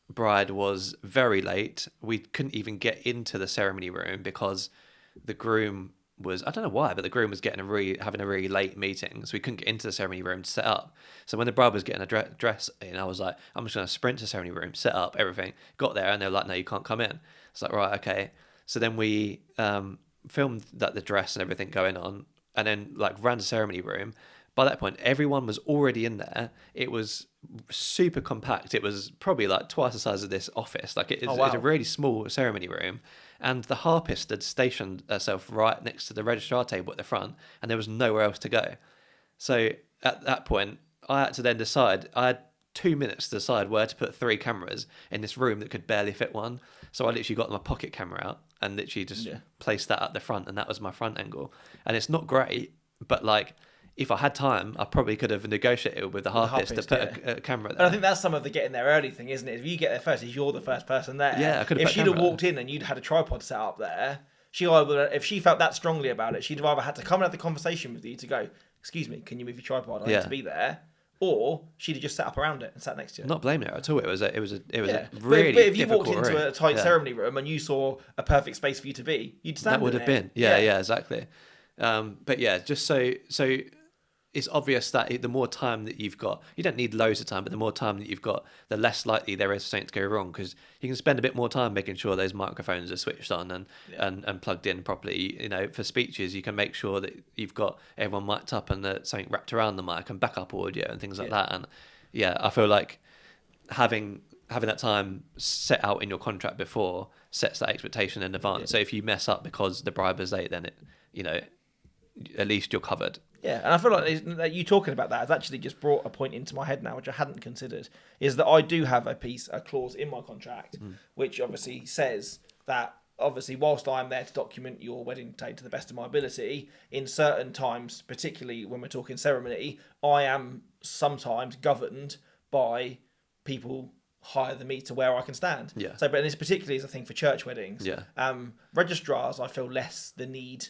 bride was very late. We couldn't even get into the ceremony room because the groom was, I don't know why, but the groom was having a really late meeting, so we couldn't get into the ceremony room to set up. So when the bride was getting a dress in, I was like, I'm just going to sprint to the ceremony room, set up everything. Got there and they were like, no, you can't come in. It's like, right, okay. So then we filmed the dress and everything going on, and then ran the ceremony room. By that point, everyone was already in there. It was super compact. It was probably twice the size of this office. It's a really small ceremony room. and the harpist had stationed herself right next to the registrar table at the front, and there was nowhere else to go. So at that point, I had to then decide. I had 2 minutes to decide where to put 3 cameras in this room that could barely fit one. So I literally got my pocket camera out and literally just placed that at the front, and that was my front angle. And it's not great, but like, if I had time, I probably could have negotiated with the harpist to put a camera there. And I think that's some of the getting there early thing, isn't it? If you get there first, if you're the first person there. Yeah, I could have. If she'd have walked in and you'd had a tripod set up there, if she felt that strongly about it, she'd have either had to come and have the conversation with you to go, "Excuse me, can you move your tripod? I need to be there." Or she'd have just sat up around it and sat next to it. Not blaming her at all. It was a really. But if you walked difficult into room. a tight ceremony room and you saw a perfect space for you to be, you'd stand. That would have been. Yeah, exactly. But yeah, just so it's obvious that the more time that you've got, you don't need loads of time, but the more time that you've got, the less likely there is for something to go wrong, because you can spend a bit more time making sure those microphones are switched on and plugged in properly. You know, for speeches, you can make sure that you've got everyone mic'd up and something wrapped around the mic and backup audio and things like that. And yeah, I feel like having that time set out in your contract before sets that expectation in advance. So if you mess up because the bribe is late, then at least you're covered. Yeah, and I feel like you talking about that has actually just brought a point into my head now, which I hadn't considered, is that I do have a clause in my contract, which obviously says that, obviously, whilst I'm there to document your wedding day to the best of my ability, in certain times, particularly when we're talking ceremony, I am sometimes governed by people higher than me to where I can stand. Yeah. So, but this particularly is a thing for church weddings. Yeah. Registrars, I feel less the need,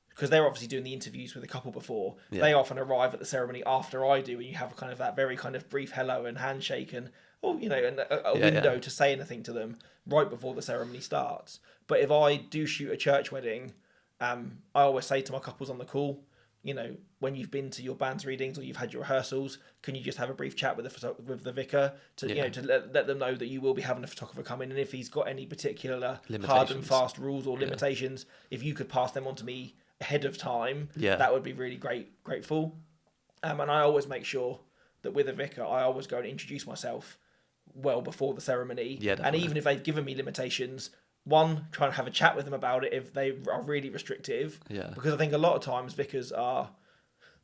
because they're obviously doing the interviews with the couple before. Yeah. They often arrive at the ceremony after I do, and you have kind of that very kind of brief hello and handshake and a window to say anything to them right before the ceremony starts. But if I do shoot a church wedding, I always say to my couples on the call, when you've been to your band's readings or you've had your rehearsals, can you just have a brief chat with the vicar to to let them know that you will be having a photographer come in, and if he's got any particular hard and fast rules or limitations, if you could pass them on to me ahead of time, that would be really grateful. And I always make sure that with a vicar, I always go and introduce myself well before the ceremony. Yeah, and even if they've given me limitations, one, try and have a chat with them about it if they are really restrictive. Yeah. Because I think a lot of times vicars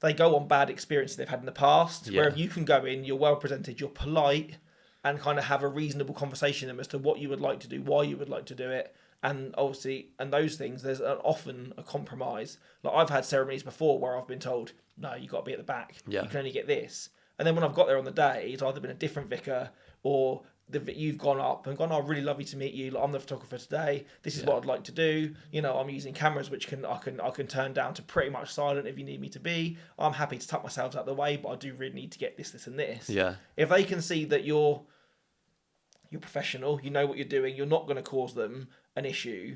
they go on bad experiences they've had in the past. Yeah. Where if you can go in, you're well presented, you're polite, and kind of have a reasonable conversation with them as to what you would like to do, why you would like to do it. And obviously, and those things, there's often a compromise. Like, I've had ceremonies before where I've been told, no, you've got to be at the back. Yeah. You can only get this. And then when I've got there on the day, it's either been a different vicar or you've gone up and gone, oh, really lovely to meet you. Like, I'm the photographer today. This is what I'd like to do. I'm using cameras which I can turn down to pretty much silent if you need me to be. I'm happy to tuck myself out the way, but I do really need to get this, and this. Yeah. If they can see that you're professional, you know what you're doing, you're not going to cause them an issue.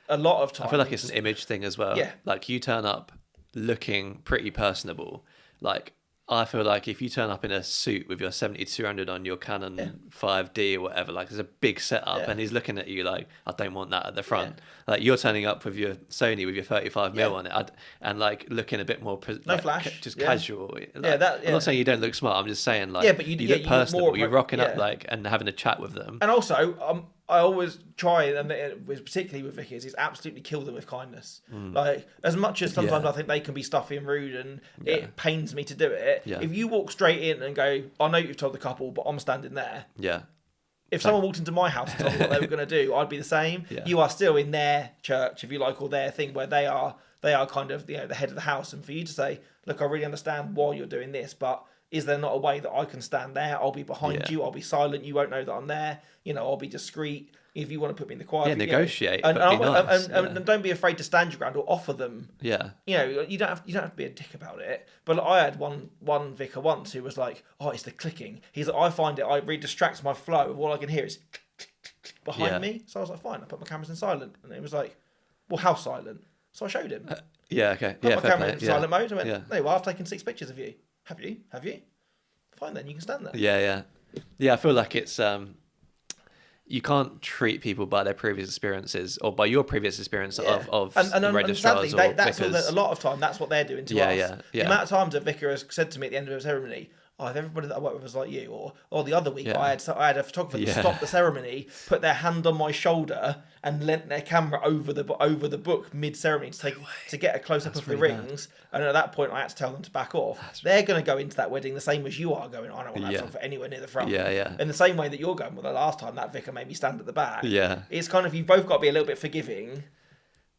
A lot of times, I feel like it's an image thing as well. Yeah. Like, you turn up looking pretty personable. Like, I feel like if you turn up in a suit with your 70-200 on your Canon 5D or whatever, like, there's a big setup and he's looking at you like, I don't want that at the front. Like, you're turning up with your Sony with your 35mm on it and like looking a bit more no flash, just casual. Like, I'm not saying you don't look smart. I'm just saying, like, but you look personable. You're rocking up like and having a chat with them. And also, I always try, and particularly with vicars, is absolutely kill them with kindness. Like, as much as sometimes I think they can be stuffy and rude, and it pains me to do it. Yeah. If you walk straight in and go, I know you've told the couple, but I'm standing there. Yeah. If someone walked into my house and told me what they were going to do, I'd be the same. Yeah. You are still in their church, if you like, or their thing, where they are kind of the head of the house. And for you to say, look, I really understand why you're doing this, but is there not a way that I can stand there? I'll be behind you. I'll be silent. You won't know that I'm there. I'll be discreet. If you want to put me in the choir, negotiate. And, but be nice. And don't be afraid to stand your ground or offer them. Yeah. You don't have to be a dick about it. But I had one vicar once who was like, "Oh, it's the clicking." He's like, "I find it really distracts my flow. All I can hear is behind me." So I was like, "Fine." I put my cameras in silent, and it was like, "Well, how silent?" So I showed him. Okay. Put my camera in silent mode. I went, "No, well, I've taken 6 pictures of you. Have you? Fine, then you can stand there." Yeah. I feel like it's you can't treat people by their previous experiences or by your previous experience of registrars or that's vicars. A lot of time that's what they're doing to us. Yeah. The amount of times a vicar has said to me at the end of a ceremony, if everybody that I work with was like you, or the other week Yeah. I had a photographer that stopped the ceremony, put their hand on my shoulder, and leant their camera over the book mid ceremony to get a close up of the rings. And at that point, I had to tell them to back off. They're going to go into that wedding the same as you are going. I don't want that photographer anywhere near the front. Yeah. In the same way that you're going. Well, the last time that vicar made me stand at the back. Yeah. It's kind of, you've both got to be a little bit forgiving.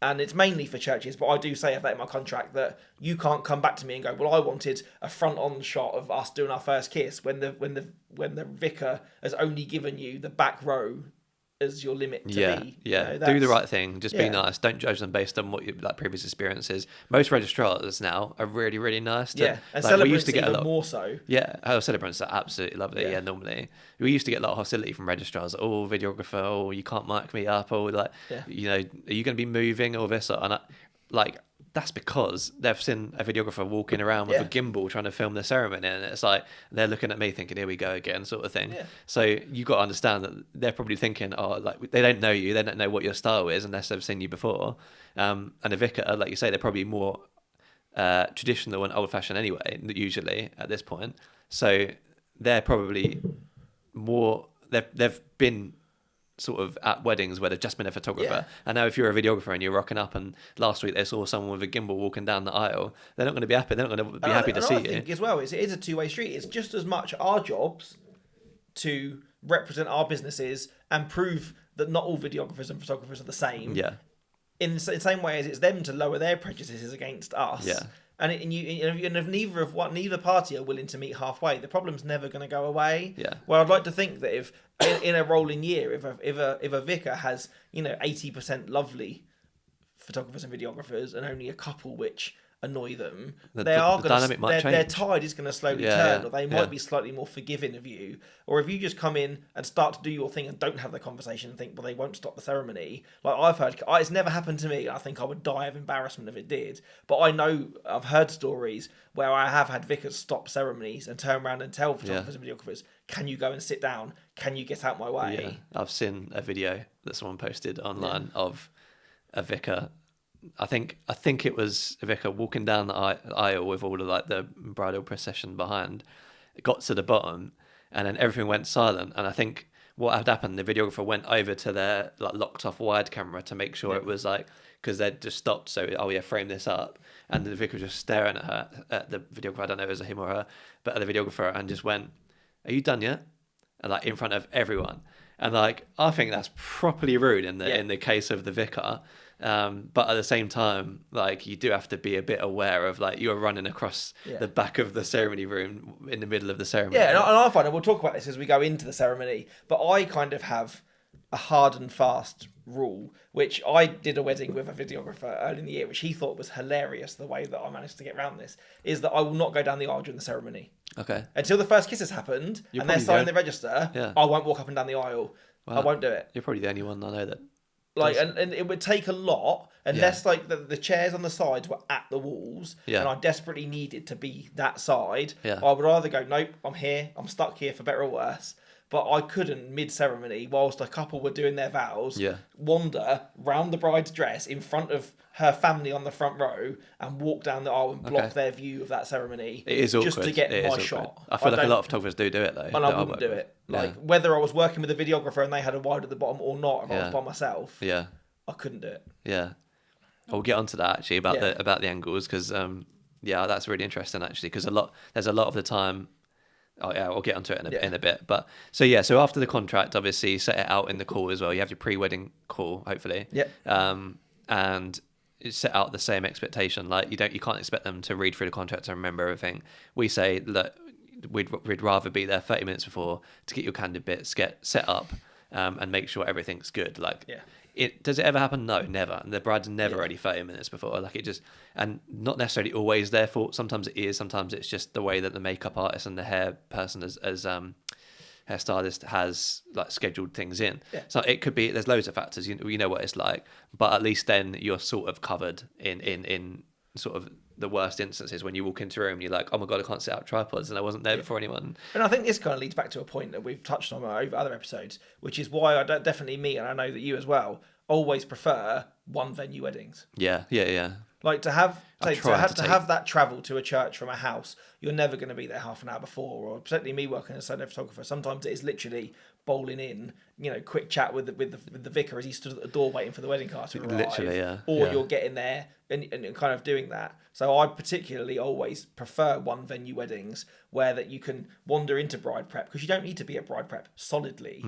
And it's mainly for churches, but I do say that in my contract that you can't come back to me and go, well, I wanted a front-on shot of us doing our first kiss when the vicar has only given you the back row as your limit to be. Yeah, you know, do the right thing. Just be nice. Don't judge them based on what your previous experiences. Most registrars now are really, really nice. And celebrants used to get even more so. Yeah, celebrants are absolutely lovely. Yeah, normally we used to get a lot of hostility from registrars. Oh, videographer. Oh, you can't mic me up. Or are you going to be moving or this? And that's because they've seen a videographer walking around with a gimbal trying to film the ceremony, and it's like they're looking at me thinking, here we go again, sort of thing. So you've got to understand that they're probably thinking, they don't know you, they don't know what your style is unless they've seen you before. And a vicar, like you say, they're probably more traditional and old-fashioned anyway, usually at this point. So they're probably more, they've been sort of at weddings where they've just been a photographer, and now if you're a videographer and you're rocking up and last week they saw someone with a gimbal walking down the aisle, they're not going to be happy. They're not going to be happy to see you. I think as well, it is a two-way street. It's just as much our jobs to represent our businesses and prove that not all videographers and photographers are the same. In the same way as it's them to lower their prejudices against us. And if neither party are willing to meet halfway, the problem's never going to go away. Well, I'd like to think that if in a rolling year, if a vicar has 80% lovely photographers and videographers and only a couple which annoy them, their tide is going to slowly turn, or they might be slightly more forgiving of you. Or if you just come in and start to do your thing and don't have the conversation and think, well, they won't stop the ceremony. Like I've heard, it's never happened to me. I think I would die of embarrassment if it did. But I've heard stories where I have had vicars stop ceremonies and turn around and tell photographers and videographers, can you go and sit down? Can you get out my way? I've seen a video that someone posted online of a vicar. I think it was a vicar walking down the aisle with all of the bridal procession behind. It got to the bottom, and then everything went silent. And I think what had happened, the videographer went over to their locked off wide camera to make sure it was because they'd just stopped. So frame this up, and the vicar was just staring at the videographer. I don't know if it was him or her, but at the videographer, and just went, "Are you done yet?" And in front of everyone. And I think that's properly rude in the case of the vicar. But at the same time, you do have to be a bit aware of you're running across the back of the ceremony room in the middle of the ceremony. And I find, and we'll talk about this as we go into the ceremony, but I kind of have a hard and fast rule, which I did a wedding with a videographer early in the year, which he thought was hilarious, the way that I managed to get around this, is that I will not go down the aisle during the ceremony. Okay. Until the first kiss has happened and they're signing the register, I won't walk up and down the aisle. Wow. I won't do it. You're probably the only one I know that. And it would take a lot, unless the chairs on the sides were at the walls, and I desperately needed to be that side. I would either go, nope, I'm here, I'm stuck here for better or worse. But I couldn't, mid-ceremony, whilst a couple were doing their vows, wander round the bride's dress in front of her family on the front row and walk down the aisle and block their view of that ceremony. It is awkward. Just to get my shot. I feel like a lot of photographers do it, though. And I wouldn't do it. Whether I was working with a videographer and they had a wide at the bottom or not, if I was by myself, I couldn't do it. Yeah. We'll get onto that, actually, about the angles, because, that's really interesting, actually, because there's a lot of the time... Oh yeah, we'll get onto it in a bit. But so after the contract, obviously you set it out in the call as well. You have your pre-wedding call, hopefully. And you set out the same expectation. You can't expect them to read through the contract and remember everything. We say that we'd rather be there 30 minutes before to get your candid bits set up and make sure everything's good. Does it ever happen? No, never. And the bride's never ready 30 minutes before. And not necessarily always their fault. Sometimes it is. Sometimes it's just the way that the makeup artist and the hair person as hairstylist has scheduled things in. So it could be, there's loads of factors. You know what it's like, but at least then you're sort of covered in sort of the worst instances when you walk into a room and you're like, oh my God, I can't set up tripods and I wasn't there before anyone. And I think this kind of leads back to a point that we've touched on over other episodes, which is why I definitely me, and I know that you as well, always prefer one venue weddings. Yeah. Like to have I to try have to to take- have that travel to a church from a house, you're never going to be there half an hour before. Or certainly me working as a solo photographer, sometimes it is literally bowling in, quick chat with the vicar as he stood at the door waiting for the wedding car to arrive. Literally, yeah. Or Yeah. you're getting there and kind of doing that. So I particularly always prefer one venue weddings where that you can wander into bride prep, because you don't need to be at bride prep solidly.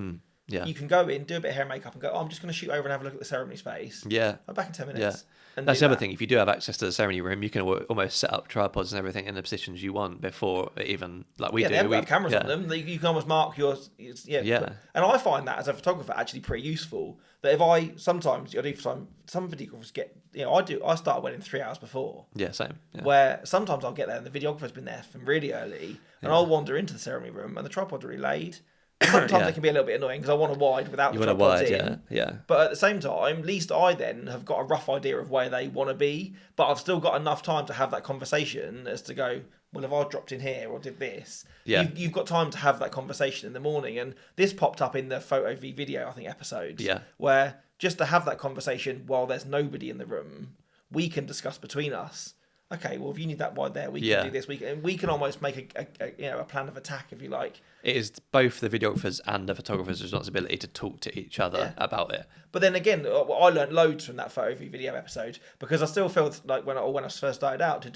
Yeah. You can go in, do a bit of hair and makeup, and go, oh, I'm just going to shoot over and have a look at the ceremony space. Yeah. I'm back in 10 Yeah. minutes. And That's do the other that. thing. If you do have access to the ceremony room, you can almost set up tripods and everything in the positions you want before even like we do. They haven't got cameras yeah. on them. You can almost mark yours. Yeah. Yeah. And I find that as a photographer actually pretty useful. That if I sometimes I do some videographers get I start a wedding 3 hours before. Yeah, same. Yeah. Where sometimes I'll get there and the videographer's been there from really early, and I'll wander into the ceremony room and the tripod's already laid. Sometimes they can be a little bit annoying because I want to wide without You the want a tripods wide, in. yeah. But at the same time, at least I then have got a rough idea of where they want to be. But I've still got enough time to have that conversation as to go, well, if I dropped in here or did this, you've got time to have that conversation in the morning. And this popped up in the photo v video, I think, episodes. Yeah. Where just to have that conversation while there's nobody in the room, we can discuss between us. Okay, well, if you need that wide there, we can do this. We can almost make a plan of attack, if you like. It is both the videographers and the photographer's responsibility to talk to each other about it. But then again, I learned loads from that photo video episode, because I still feel like when I first started out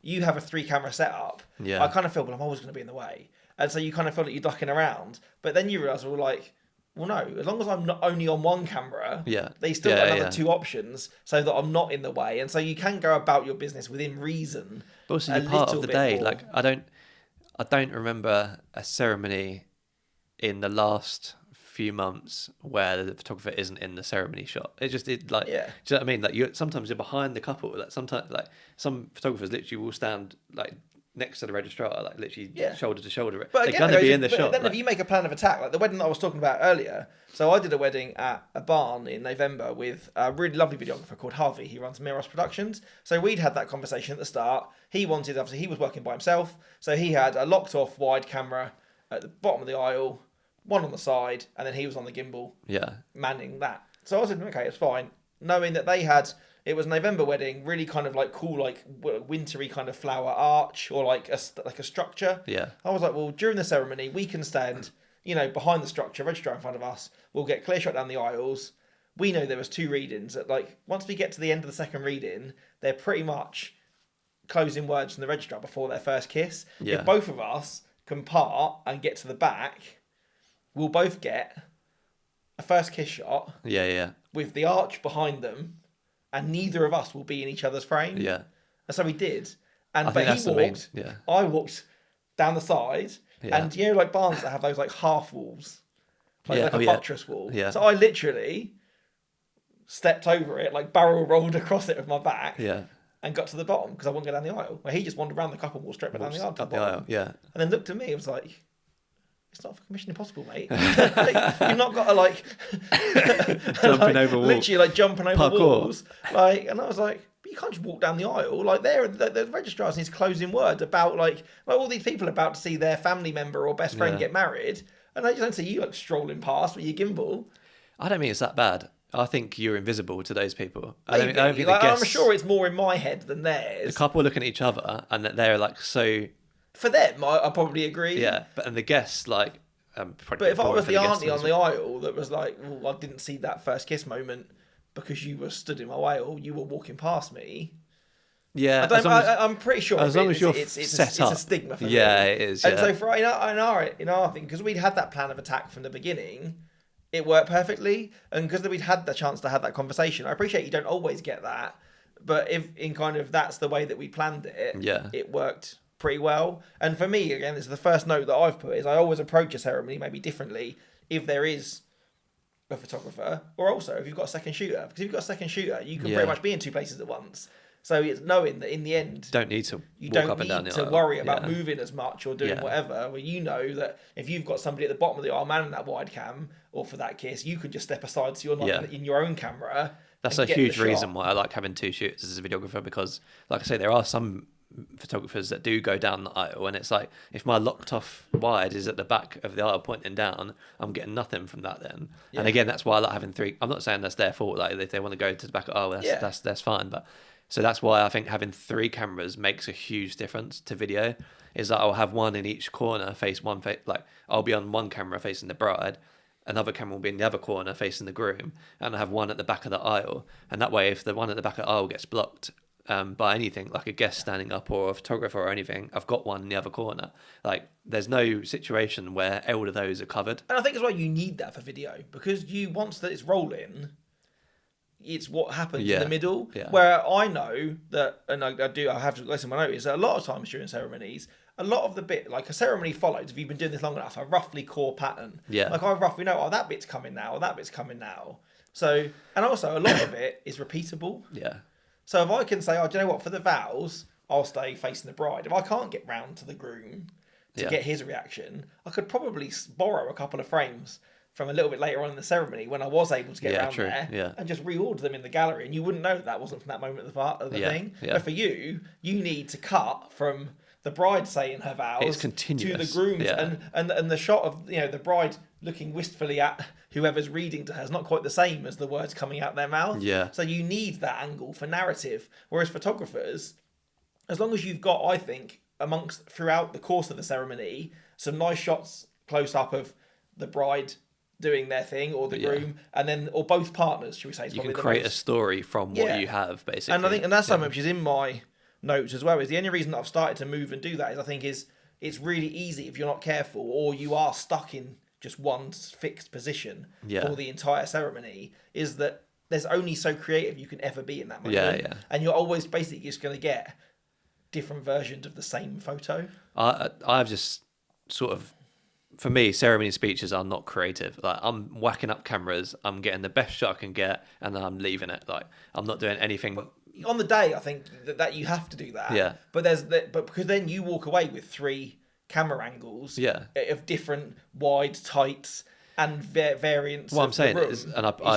you have a 3-camera setup. Yeah. I kind of feel, well, I'm always going to be in the way, and so you kind of feel like you're ducking around. But then you realise, well, no, as long as I'm not only on one camera, they still got another 2 options so that I'm not in the way. And so you can go about your business within reason. But also, you're part of the day. More. Like, I don't remember a ceremony in the last few months where the photographer isn't in the ceremony shot. Do you know what I mean? Like, sometimes you're behind the couple. Like, sometimes, like, some photographers literally will stand, like, next to the registrar, like literally shoulder to shoulder. But they're going to be in the shot. Then if you make a plan of attack, like the wedding that I was talking about earlier. So I did a wedding at a barn in November with a really lovely videographer called Harvey. He runs Miros Productions. So we'd had that conversation at the start. He wanted, obviously, he was working by himself. So he had a locked off wide camera at the bottom of the aisle, one on the side, and then he was on the gimbal, manning that. So I said, okay, it's fine. Knowing that it was a November wedding, really kind of like cool, like wintry kind of flower arch or like a structure. Yeah. I was like, well, during the ceremony, we can stand, behind the structure, registrar in front of us. We'll get clear shot down the aisles. We know there was 2 readings. Once we get to the end of the second reading, they're pretty much closing words from the registrar before their first kiss. Yeah. If both of us can part and get to the back, we'll both get a first kiss shot. Yeah. With the arch behind them. And neither of us will be in each other's frame. Yeah. And so we did. But he walked. I walked down the side. Yeah. And like barns that have those like half walls. Like a buttress wall. Yeah. So I literally stepped over it, like barrel rolled across it with my back. Yeah. And got to the bottom because I wouldn't go down the aisle. Where he just wandered around the couple and walked straight down the aisle to the bottom. Yeah. And then looked at me and was like, it's not fucking Mission Impossible, mate. You've not got to like jumping over walls, literally like jumping over parkour. Walls. And I was like, but you can't just walk down the aisle. Like the registrars needs closing words about like all these people about to see their family member or best friend get married, and they just don't see you like strolling past with your gimbal. I don't mean it's that bad. I think you're invisible to those people. I don't think I'm sure it's more in my head than theirs. The couple looking at each other and that they're like so. For them, I probably agree. Yeah, and the guests like. But if I was the auntie on the aisle that was like, well, I didn't see that first kiss moment because you were stood in my way or you were walking past me. Yeah, I'm pretty sure as long as you're it's set up. It's a stigma for me. Yeah, it is. And so for in our thing, because we'd had that plan of attack from the beginning, it worked perfectly, and because we'd had the chance to have that conversation. I appreciate you don't always get that, but if in kind of that's the way that we planned it, it worked pretty well. And for me, again, this is the first note that I've put, is I always approach a ceremony maybe differently if there is a photographer, or also if you've got a second shooter. Because if you've got a second shooter, you can pretty much be in 2 places at once. So it's knowing that in the end, you don't need to worry about moving as much or doing whatever. Where you know that if you've got somebody at the bottom of the aisle manning that wide cam, or for that kiss, you could just step aside so you're not in your own camera. That's a huge reason why I like having 2 shooters as a videographer, because, like I say, there are some photographers that do go down the aisle, and it's like if my locked off wide is at the back of the aisle pointing down, I'm getting nothing from that then. And again, that's why I like having 3. I'm not saying that's their fault. Like if they want to go to the back of the aisle, that's fine. But So that's why I think having 3 cameras makes a huge difference to video. Is that I'll have one in each corner, like I'll be on one camera facing the bride, another camera will be in the other corner facing the groom, and I have one at the back of the aisle. And that way, if the one at the back of the aisle gets blocked by anything, like a guest standing up or a photographer or anything, I've got one in the other corner. Like, there's no situation where all of those are covered. And I think as well you need that for video, because once that it's rolling, it's what happens in the middle. Yeah. Where I know that, and I have to listen to my notes, that a lot of times during ceremonies, a lot of the bit, like a ceremony follows, if you've been doing this long enough, a roughly core pattern. Yeah. Like I roughly know, that bit's coming now, or that bit's coming now. So, and also a lot of it is repeatable. Yeah. So if I can say, do you know what, for the vows, I'll stay facing the bride. If I can't get round to the groom to get his reaction, I could probably borrow a couple of frames from a little bit later on in the ceremony when I was able to get around there and just reorder them in the gallery, and you wouldn't know that wasn't from that moment of the part of the thing. Yeah. But for you need to cut from the bride saying her vows to the grooms, and the shot of the bride looking wistfully at whoever's reading to her is not quite the same as the words coming out their mouth. Yeah. So you need that angle for narrative. Whereas photographers, as long as you've got, I think, throughout the course of the ceremony, some nice shots close up of the bride doing their thing, or the groom, and then, or both partners, should we say? You can create a story from what you have, basically. And I think, and that's something which is in my notes as well, is the only reason that I've started to move and do that is I think it's really easy if you're not careful, or you are stuck in just one fixed position for the entire ceremony, is that there's only so creative you can ever be in that moment. And you're always basically just going to get different versions of the same photo. I've just sort of, for me, ceremony speeches are not creative. Like, I'm whacking up cameras, I'm getting the best shot I can get, and then I'm leaving it. Like, I'm not doing anything. On the day, I think that you have to do that. Yeah. But because then you walk away with 3 camera angles. Of different wide, tights, and variants. What I'm saying is,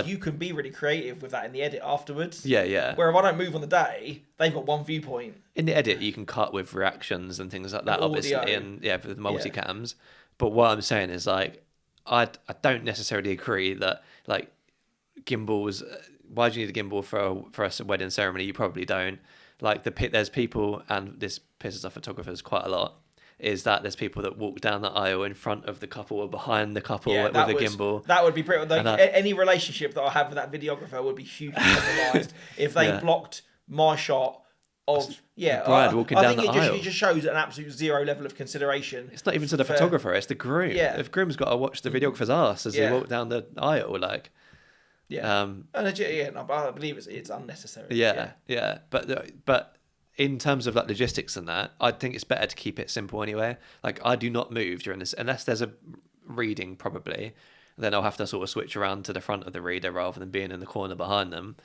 you can be really creative with that in the edit afterwards. Yeah. Where if I don't move on the day, they've got one viewpoint. In the edit, you can cut with reactions and things like that, obviously, and with multicams. But what I'm saying is, like, I don't necessarily agree that, like, gimbals. Why do you need a gimbal for a wedding ceremony? You probably don't. Like, there's people, and this pisses off photographers quite a lot, is that there's people that walk down the aisle in front of the couple or behind the couple with a gimbal. That would be pretty. Any relationship that I have with that videographer would be hugely penalised if they blocked my shot of bride walking down the aisle. It just shows an absolute zero level of consideration. It's not even to the photographer; it's the groom. Yeah. The groom's got to watch the videographer's ass as they walk down the aisle, like. Yeah. I believe it's unnecessary. Yeah. But in terms of like logistics and that, I think it's better to keep it simple anyway. Like, I do not move during this unless there's a reading, probably. Then I'll have to sort of switch around to the front of the reader rather than being in the corner behind them.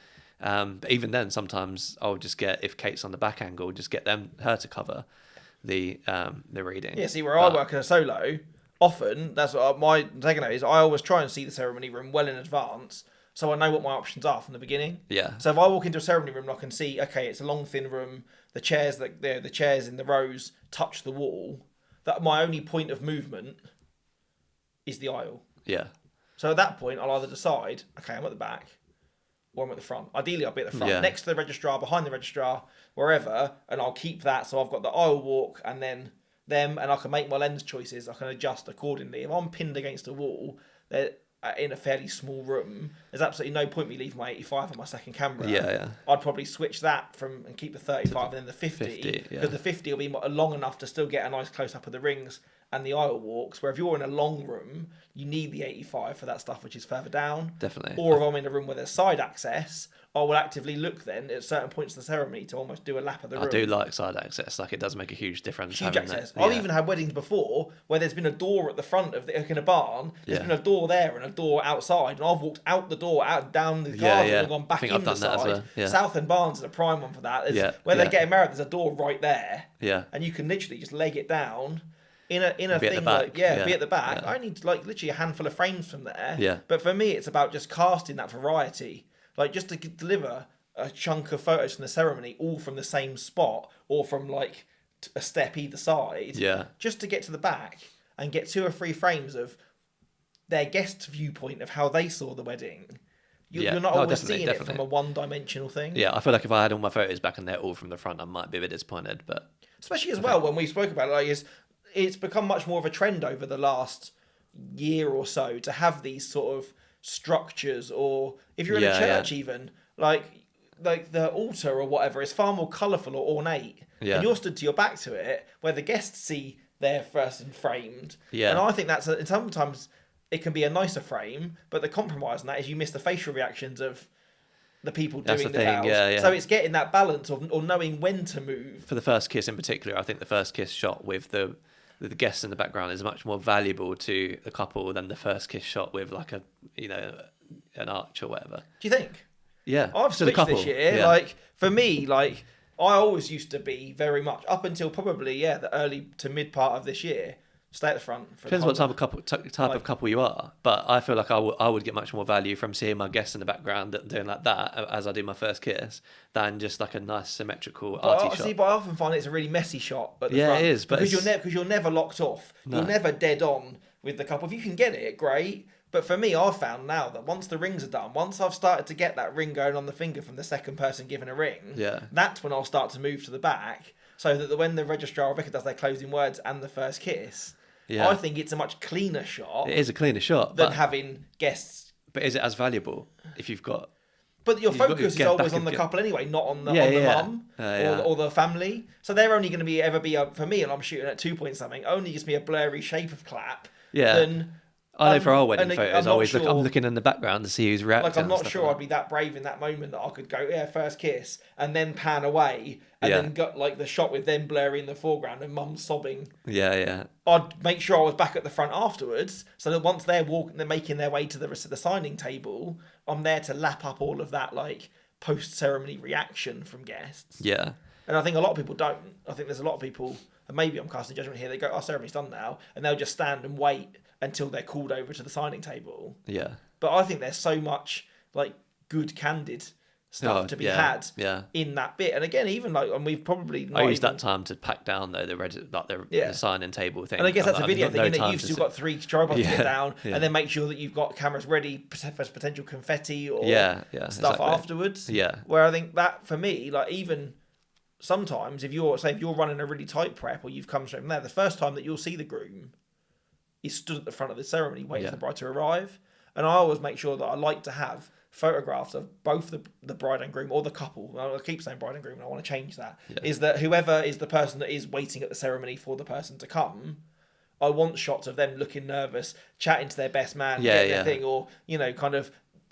But even then, sometimes I'll just get, if Kate's on the back angle, just get her to cover the reading. Yeah, see, where I work as a solo, often, that's what my taking note is, I always try and see the ceremony room well in advance, so I know what my options are from the beginning. Yeah. So if I walk into a ceremony room, I can see, okay, it's a long, thin room, the chairs in the rows touch the wall, that my only point of movement is the aisle. Yeah. So at that point, I'll either decide, okay, I'm at the back, or I'm at the front. Ideally, I'll be at the front, next to the registrar, behind the registrar, wherever, and I'll keep that. So I've got the aisle walk and then them, and I can make my lens choices. I can adjust accordingly. If I'm pinned against a wall, in a fairly small room, there's absolutely no point me leaving my 85 on my second camera. Yeah. I'd probably switch that and keep the 35 and then the 50, because the 50 will be long enough to still get a nice close up of the rings and the aisle walks, where if you're in a long room, you need the 85 for that stuff which is further down. Definitely. Or if I'm in a room where there's side access, I will actively look then at certain points of the ceremony to almost do a lap of the room. I do like side access. Like, it does make a huge difference. Huge access. I've even had weddings before where there's been a door at the front of like in a barn. There's been a door there and a door outside, and I've walked out the door, down the garden, and gone back in the side. South End Barns is a prime one for that. Where they're getting married, there's a door right there. Yeah. And you can literally just leg it down. In a be thing like be at the back. I need like literally a handful of frames from there. Yeah. But for me, it's about just casting that variety, like just to deliver a chunk of photos from the ceremony, all from the same spot or from like a step either side. Yeah. Just to get to the back and get 2 or 3 frames of their guest viewpoint of how they saw the wedding, You're not always seeing it from a one-dimensional thing. Yeah, I feel like if I had all my photos back and they're all from the front, I might be a bit disappointed. But especially as well when we spoke about it, like it's become much more of a trend over the last year or so to have these sort of structures, or if you're in a church even, like the altar or whatever is far more colourful or ornate, and you're stood to your back to it, where the guests see their person framed. And I think that's sometimes it can be a nicer frame, but the compromise on that is you miss the facial reactions of the people doing the vows. So it's getting that balance of or knowing when to move. For the first kiss in particular, I think the first kiss shot with the guests in the background is much more valuable to the couple than the first kiss shot with like a an arch or whatever. Do you think? Yeah, I've switched this year. Like for me, like I always used to be very much up until probably the early to mid part of this year. Stay at the front. Depends what type of couple you are, but I feel like I would get much more value from seeing my guests in the background doing like that as I do my first kiss than just like a nice symmetrical arty shot. But I often find it's a really messy shot at the front. It is, but because you're never locked off. No. You're never dead on with the couple. If you can get it, great. But for me, I've found now that once the rings are done, once I've started to get that ring going on the finger from the second person giving a ring, that's when I'll start to move to the back, so that when the registrar or vicar does their closing words and the first kiss, I think it's a much cleaner shot. It is a cleaner shot than having guests. But is it as valuable if you've got? But your focus is always on the couple anyway, not on the mum or the family. So they're only going to ever be for me, and I'm shooting at 2 point something. Only gives me a blurry shape of clap. Then I know for our wedding photos, I'm looking in the background to see who's reacting. Like I'm not sure I'd be that brave in that moment that I could go first kiss and then pan away and then got like the shot with them blurry in the foreground and mum sobbing. I'd make sure I was back at the front afterwards, so that once they're making their way to the signing table, I'm there to lap up all of that like post ceremony reaction from guests. And I think a lot of people don't. I think there's a lot of people, and maybe I'm casting judgment here. They go, "Oh, ceremony's done now," and they'll just stand and wait until they're called over to the signing table. But I think there's so much like good candid stuff to be had in that bit. And again, even like, and we've probably I use that time to pack down though the signing table thing. And I guess that's a video thing, isn't it? You've still got 3 tripods to get down, and then make sure that you've got cameras ready for potential confetti or stuff afterwards. Where I think that for me, like even sometimes if you're running a really tight prep or you've come straight from there, the first time that you'll see the groom is stood at the front of the ceremony waiting for the bride to arrive. And I always make sure that I like to have photographs of both the bride and groom or the couple. I keep saying bride and groom and I want to change that. Is that whoever is the person that is waiting at the ceremony for the person to come, I want shots of them looking nervous, chatting to their best man, getting their thing, or kind of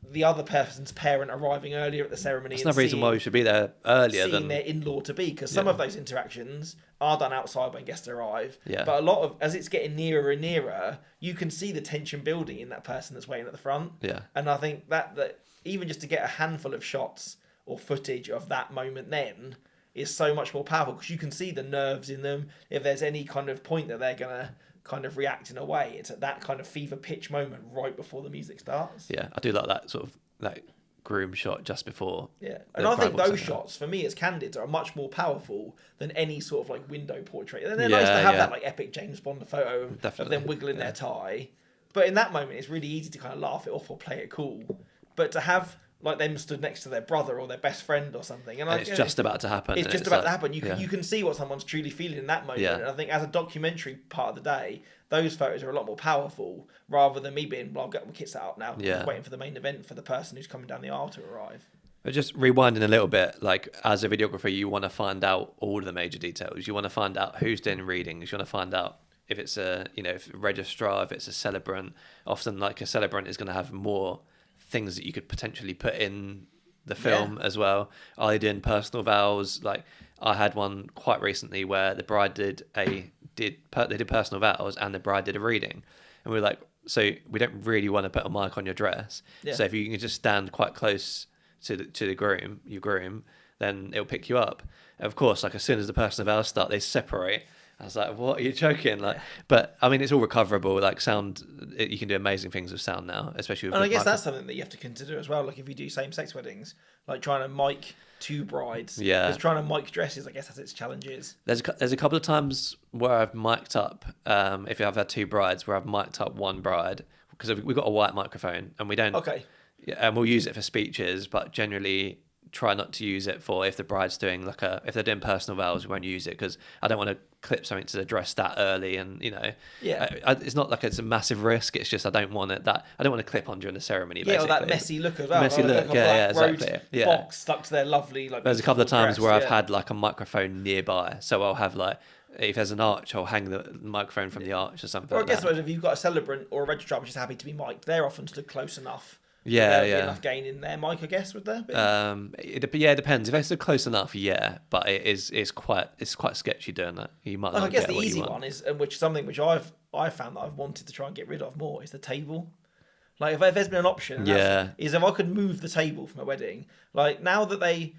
the other person's parent arriving earlier at the ceremony. That's no reason why we should be there earlier than their in-law to be, because some of those interactions are done outside when guests arrive. But a lot of, as it's getting nearer and nearer, you can see the tension building in that person that's waiting at the front. And I think that even just to get a handful of shots or footage of that moment then is so much more powerful, because you can see the nerves in them. If there's any kind of point that they're gonna kind of react in a way, it's at that kind of fever pitch moment right before the music starts. I do like that sort of like groom shot just before. And I think those shots for me as candids are much more powerful than any sort of like window portrait. And they're nice to have that like epic James Bond photo of them wiggling their tie, but in that moment it's really easy to kind of laugh it off or play it cool. But to have like them stood next to their brother or their best friend or something, and it's just about to happen. It's just about to happen. You can see what someone's truly feeling in that moment. And I think as a documentary part of the day, those photos are a lot more powerful rather than me being, well, I'll get my kit set up now. I'm waiting for the main event for the person who's coming down the aisle to arrive. But just rewinding a little bit, like as a videographer, you want to find out all of the major details. You want to find out who's doing readings. You want to find out if it's if a registrar, if it's a celebrant. Often, like a celebrant is going to have more things that you could potentially put in the film as well. Are they doing personal vows? Like I had one quite recently where the bride did personal vows and the bride did a reading, and we were like, so we don't really want to put a mic on your dress. So if you can just stand quite close to the groom, then it'll pick you up. And of course, like as soon as the personal vows start, they separate. I was like, what are you joking? Like, but I mean, it's all recoverable. Like sound, you can do amazing things with sound now, especially with. And I guess that's something that you have to consider as well. Like if you do same-sex weddings, like trying to mic 2 brides, because trying to mic dresses, I guess has its challenges. There's a couple of times where I've mic'd up. If I've had 2 brides, where I've mic'd up one bride because we've got a white microphone and we don't. and we'll use it for speeches, but generally try not to use it for if the bride's doing if they're doing personal vows, we won't use it because I don't want to clip something to the dress that early, and it's not like it's a massive risk. It's just I don't want to clip on during the ceremony. Yeah, basically. or that messy look as well. Messy look, exactly. Yeah, box stuck to their lovely There's a couple of times where I've had like a microphone nearby, so I'll have like. If there's an arch, I'll hang the microphone from the arch or something. Or I guess if you've got a celebrant or a registrar which is happy to be mic'd, they're often stood close enough. Yeah. Enough gain in their mic, I guess, would there be? It depends. If it's close enough, yeah. But it's quite sketchy doing that. You might. I guess the easy one is, and which found that I've wanted to try and get rid of more, is the table. Like if there's been an option, is if I could move the table from a wedding. Like now that they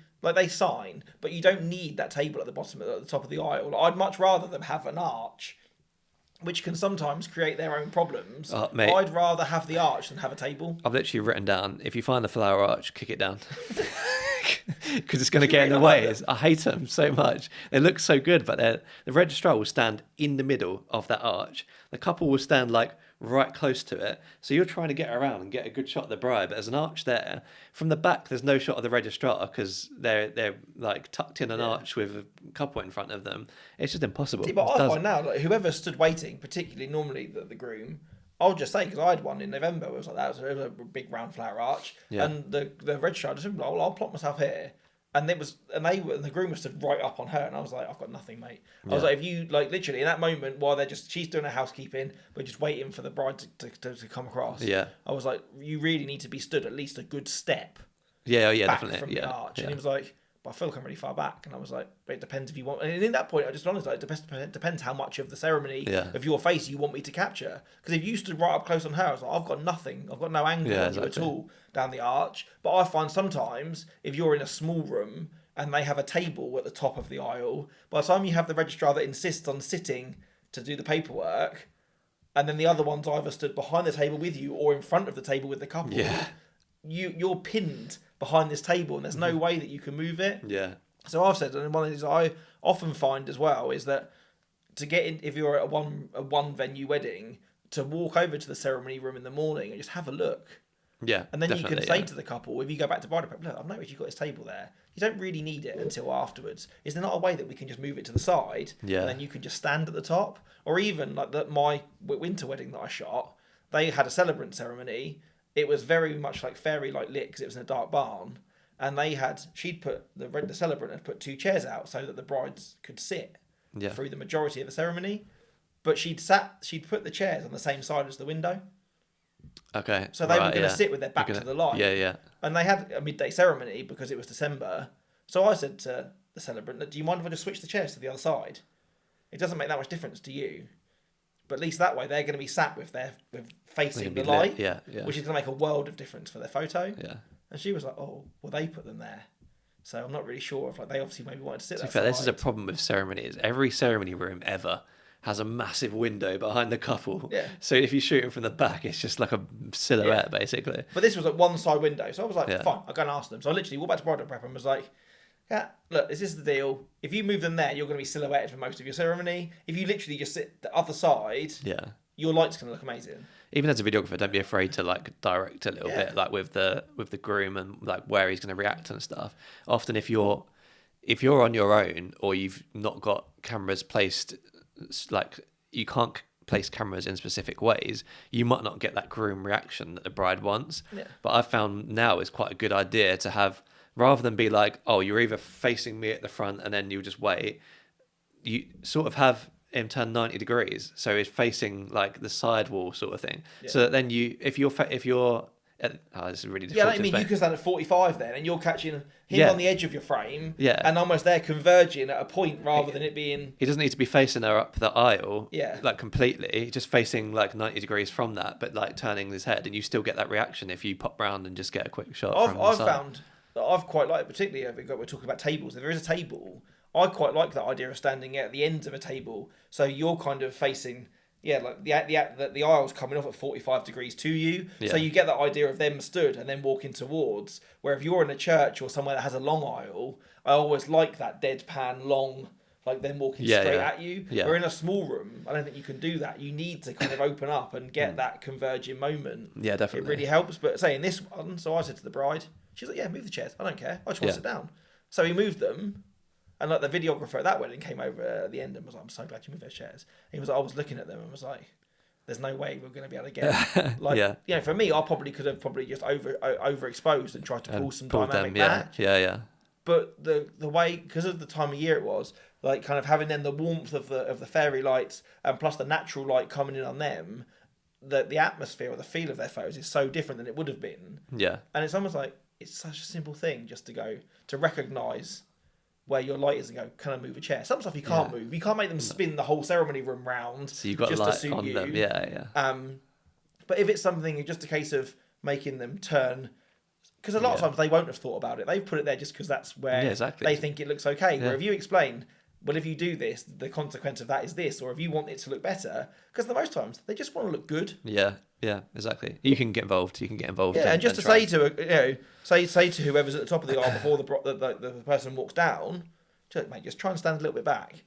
sign, but you don't need that table at the bottom at the top of the aisle. I'd much rather them have an arch, which can sometimes create their own problems. Mate, I'd rather have the arch than have a table. I've literally written down, if you find the flower arch, kick it down. Because it's going to get in the way. I hate them so much. They look so good, but the registrar will stand in the middle of that arch. The couple will stand like right close to it. So you're trying to get around and get a good shot of the bride, but there's an arch there. From the back, there's no shot of the registrar because they're like tucked in an arch with a couple in front of them. It's just impossible. See, but I find now, like, whoever stood waiting, particularly normally the groom, I'll just say, because I had one in November, it was like that, it was a big round flower arch, and the registrar just said, I'll plot myself here. And the groom was stood right up on her, and I was like, I've got nothing, mate. I was like, if you literally in that moment while she's doing her housekeeping, but just waiting for the bride to come across. Yeah. I was like, you really need to be stood at least a good step. Yeah, back definitely. From the arch, and he was like, but I feel like I'm really far back, and I was like, but it depends if you want. And in that point, I just honestly, like, it depends how much of the ceremony of your face you want me to capture. Because if you stood right up close on her, I was like, I've got nothing, I've got no angle on you at all down the arch. But I find sometimes if you're in a small room and they have a table at the top of the aisle, by the time you have the registrar that insists on sitting to do the paperwork, and then the other one's either stood behind the table with you or in front of the table with the couple, you're pinned behind this table and there's no way that you can move it. Yeah. So I've said, and one of the things I often find as well is that to get in, if you're at a one venue wedding, to walk over to the ceremony room in the morning and just have a look. Yeah. And then you can say to the couple, if you go back to bride prep, look, I've noticed you've got this table there. You don't really need it until afterwards. Is there not a way that we can just move it to the side? Yeah. And then you can just stand at the top? Or even like my winter wedding that I shot, they had a celebrant ceremony. It was very much like fairy light lit because it was in a dark barn, and she'd put the celebrant had put 2 chairs out so that the brides could sit through the majority of the ceremony, but she'd put the chairs on the same side as the window. Okay. So they were going to sit with their back to the light. Yeah, yeah. And they had a midday ceremony because it was December. So I said to the celebrant, "Do you mind if I just switch the chairs to the other side? It doesn't make that much difference to you." But at least that way they're going to be sat with facing the light, which is going to make a world of difference for their photo. Yeah. And she was like, "Oh, well, they put them there." So I'm not really sure if they obviously maybe wanted to sit there. To be fair, this is a problem with ceremonies. Every ceremony room ever has a massive window behind the couple. Yeah. So if you shoot it from the back, it's just like a silhouette, basically. But this was at one side window. So I was like, fine, I'll go and ask them. So I literally walked back to bridal prep and was like, yeah, look, this is the deal. If you move them there, you're going to be silhouetted for most of your ceremony. If you literally just sit the other side, your light's going to look amazing. Even as a videographer, don't be afraid to direct a little bit, with the groom and where he's going to react and stuff. Often, if you're on your own or you've not got cameras placed, you can't place cameras in specific ways, you might not get that groom reaction that the bride wants. Yeah. But I've found now it's quite a good idea to have. Rather than be like, oh, you're either facing me at the front and then you just wait, you sort of have him turn 90 degrees. So he's facing the side wall sort of thing. Yeah. So that then if you're this is really difficult. Yeah, I mean, you can stand at 45 then and you're catching him on the edge of your frame and almost there converging at a point rather than it being... He doesn't need to be facing her up the aisle completely, just facing 90 degrees from that, but turning his head, and you still get that reaction if you pop round and just get a quick shot from the side. Found... I've quite liked, particularly if we're talking about tables. If there is a table, I quite like that idea of standing at the ends of a table, so you're kind of facing, the aisle's coming off at 45 degrees to you, so you get that idea of them stood and then walking towards. Where if you're in a church or somewhere that has a long aisle, I always like that deadpan long, like them walking Yeah, straight yeah. at you. Yeah. Or in a small room, I don't think you can do that. You need to kind of open up and get that converging moment. Yeah, definitely. It really helps. But say in this one, so I said to the bride, she's like, yeah, move the chairs. I don't care. I just want to sit down. So he moved them. And like the videographer at that wedding came over at the end and was like, I'm so glad you moved those chairs. And he was like, I was looking at them and was like, there's no way we're going to be able to get like, you know, for me, I probably could have just overexposed and tried to pull some dynamic back. Yeah. But the way, because of the time of year it was, like kind of having then the warmth of the fairy lights and plus the natural light coming in on them, the atmosphere or the feel of their photos is so different than it would have been. Yeah. And it's almost like, it's such a simple thing just to recognise where your light is and go, can I move a chair? Some stuff you can't move. You can't make them spin the whole ceremony room round. So you've got just light to suit on you. them. Yeah. But if it's something, just a case of making them turn, because a lot of times they won't have thought about it. They've put it there just because that's where they think it looks okay. Where if you explain, well, if you do this, the consequence of that is this, or if you want it to look better, because the most times they just want to look good. Yeah, exactly. You can get involved. Yeah, and just to say to say to whoever's at the top of the aisle before the person walks down, just try and stand a little bit back.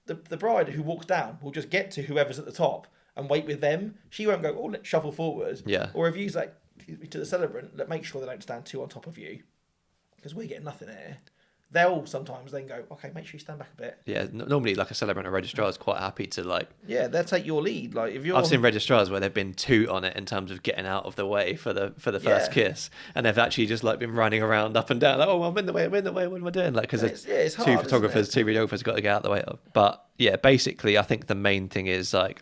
The bride who walks down will just get to whoever's at the top and wait with them. She won't go, let's shuffle forward. Yeah. Or if you say to the celebrant, make sure they don't stand two on top of you, because we're getting nothing here. They'll sometimes then go, okay, make sure you stand back a bit. Yeah, normally like a celebrant or registrar is quite happy to like. Yeah, they'll take your lead. Like if you're, I've seen registrars where they've been two on it in terms of getting out of the way for the first kiss, and they've actually just like been running around up and down, like, I'm in the way, what am I doing? Like because it's hard, two photographers, two videographers got to get out of the way of. But yeah, basically, I think the main thing is like.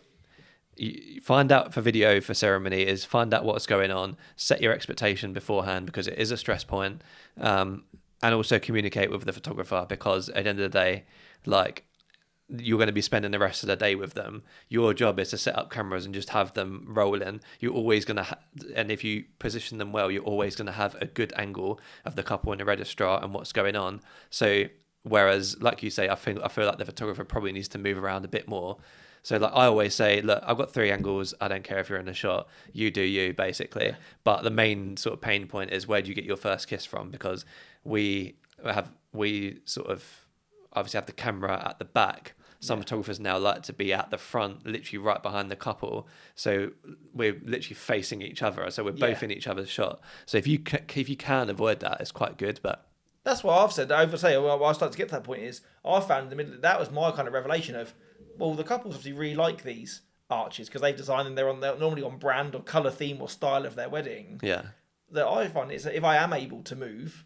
You find out for video for ceremony is find out what's going on, set your expectation beforehand because it is a stress point, and also communicate with the photographer because at the end of the day, like you're going to be spending the rest of the day with them. Your job is to set up cameras and just have them rolling. You're always going to, and if you position them well, you're always going to have a good angle of the couple and the registrar and what's going on. So whereas, like you say, I feel like the photographer probably needs to move around a bit more. So like I always say, look, I've got 3 angles. I don't care if you're in a shot. You do you, basically. Yeah. But the main sort of pain point is where do you get your first kiss from? Because we sort of obviously have the camera at the back. Some photographers now like to be at the front, literally right behind the couple. So we're literally facing each other. So we're both in each other's shot. So if you can avoid that, it's quite good. But that's what I've said. I would say, well, I started to get to that point is I found in the middle that was my kind of revelation of, well, the couples obviously really like these arches because they've designed them. They're normally on brand or colour theme or style of their wedding. Yeah. That I find is that if I am able to move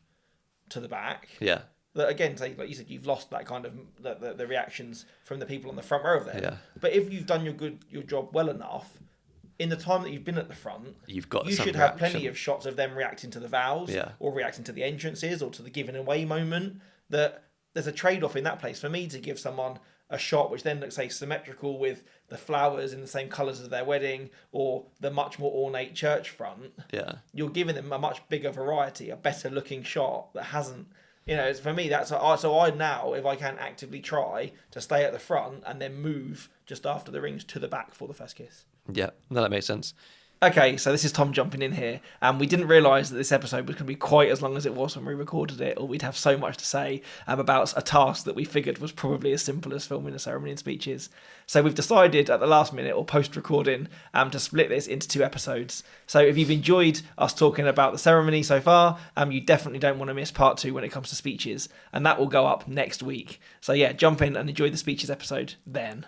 to the back, that again, say like you said, you've lost that kind of the reactions from the people on the front row of them. Yeah. But if you've done your job well enough, in the time that you've been at the front, you should have plenty of shots of them reacting to the vows or reacting to the entrances or to the giving away moment. That there's a trade-off in that place for me to give someone a shot which then looks, say, symmetrical with the flowers in the same colours as their wedding or the much more ornate church front. Yeah. You're giving them a much bigger variety, a better looking shot that hasn't, for me, that's, so I now, if I can actively try to stay at the front and then move just after the rings to the back for the first kiss. Yeah, no, that makes sense. Okay, so this is Tom jumping in here, and we didn't realise that this episode was going to be quite as long as it was when we recorded it, or we'd have so much to say about a task that we figured was probably as simple as filming a ceremony and speeches. So we've decided at the last minute, or post-recording, to split this into 2 episodes. So if you've enjoyed us talking about the ceremony so far, you definitely don't want to miss part 2 when it comes to speeches, and that will go up next week. So yeah, jump in and enjoy the speeches episode then.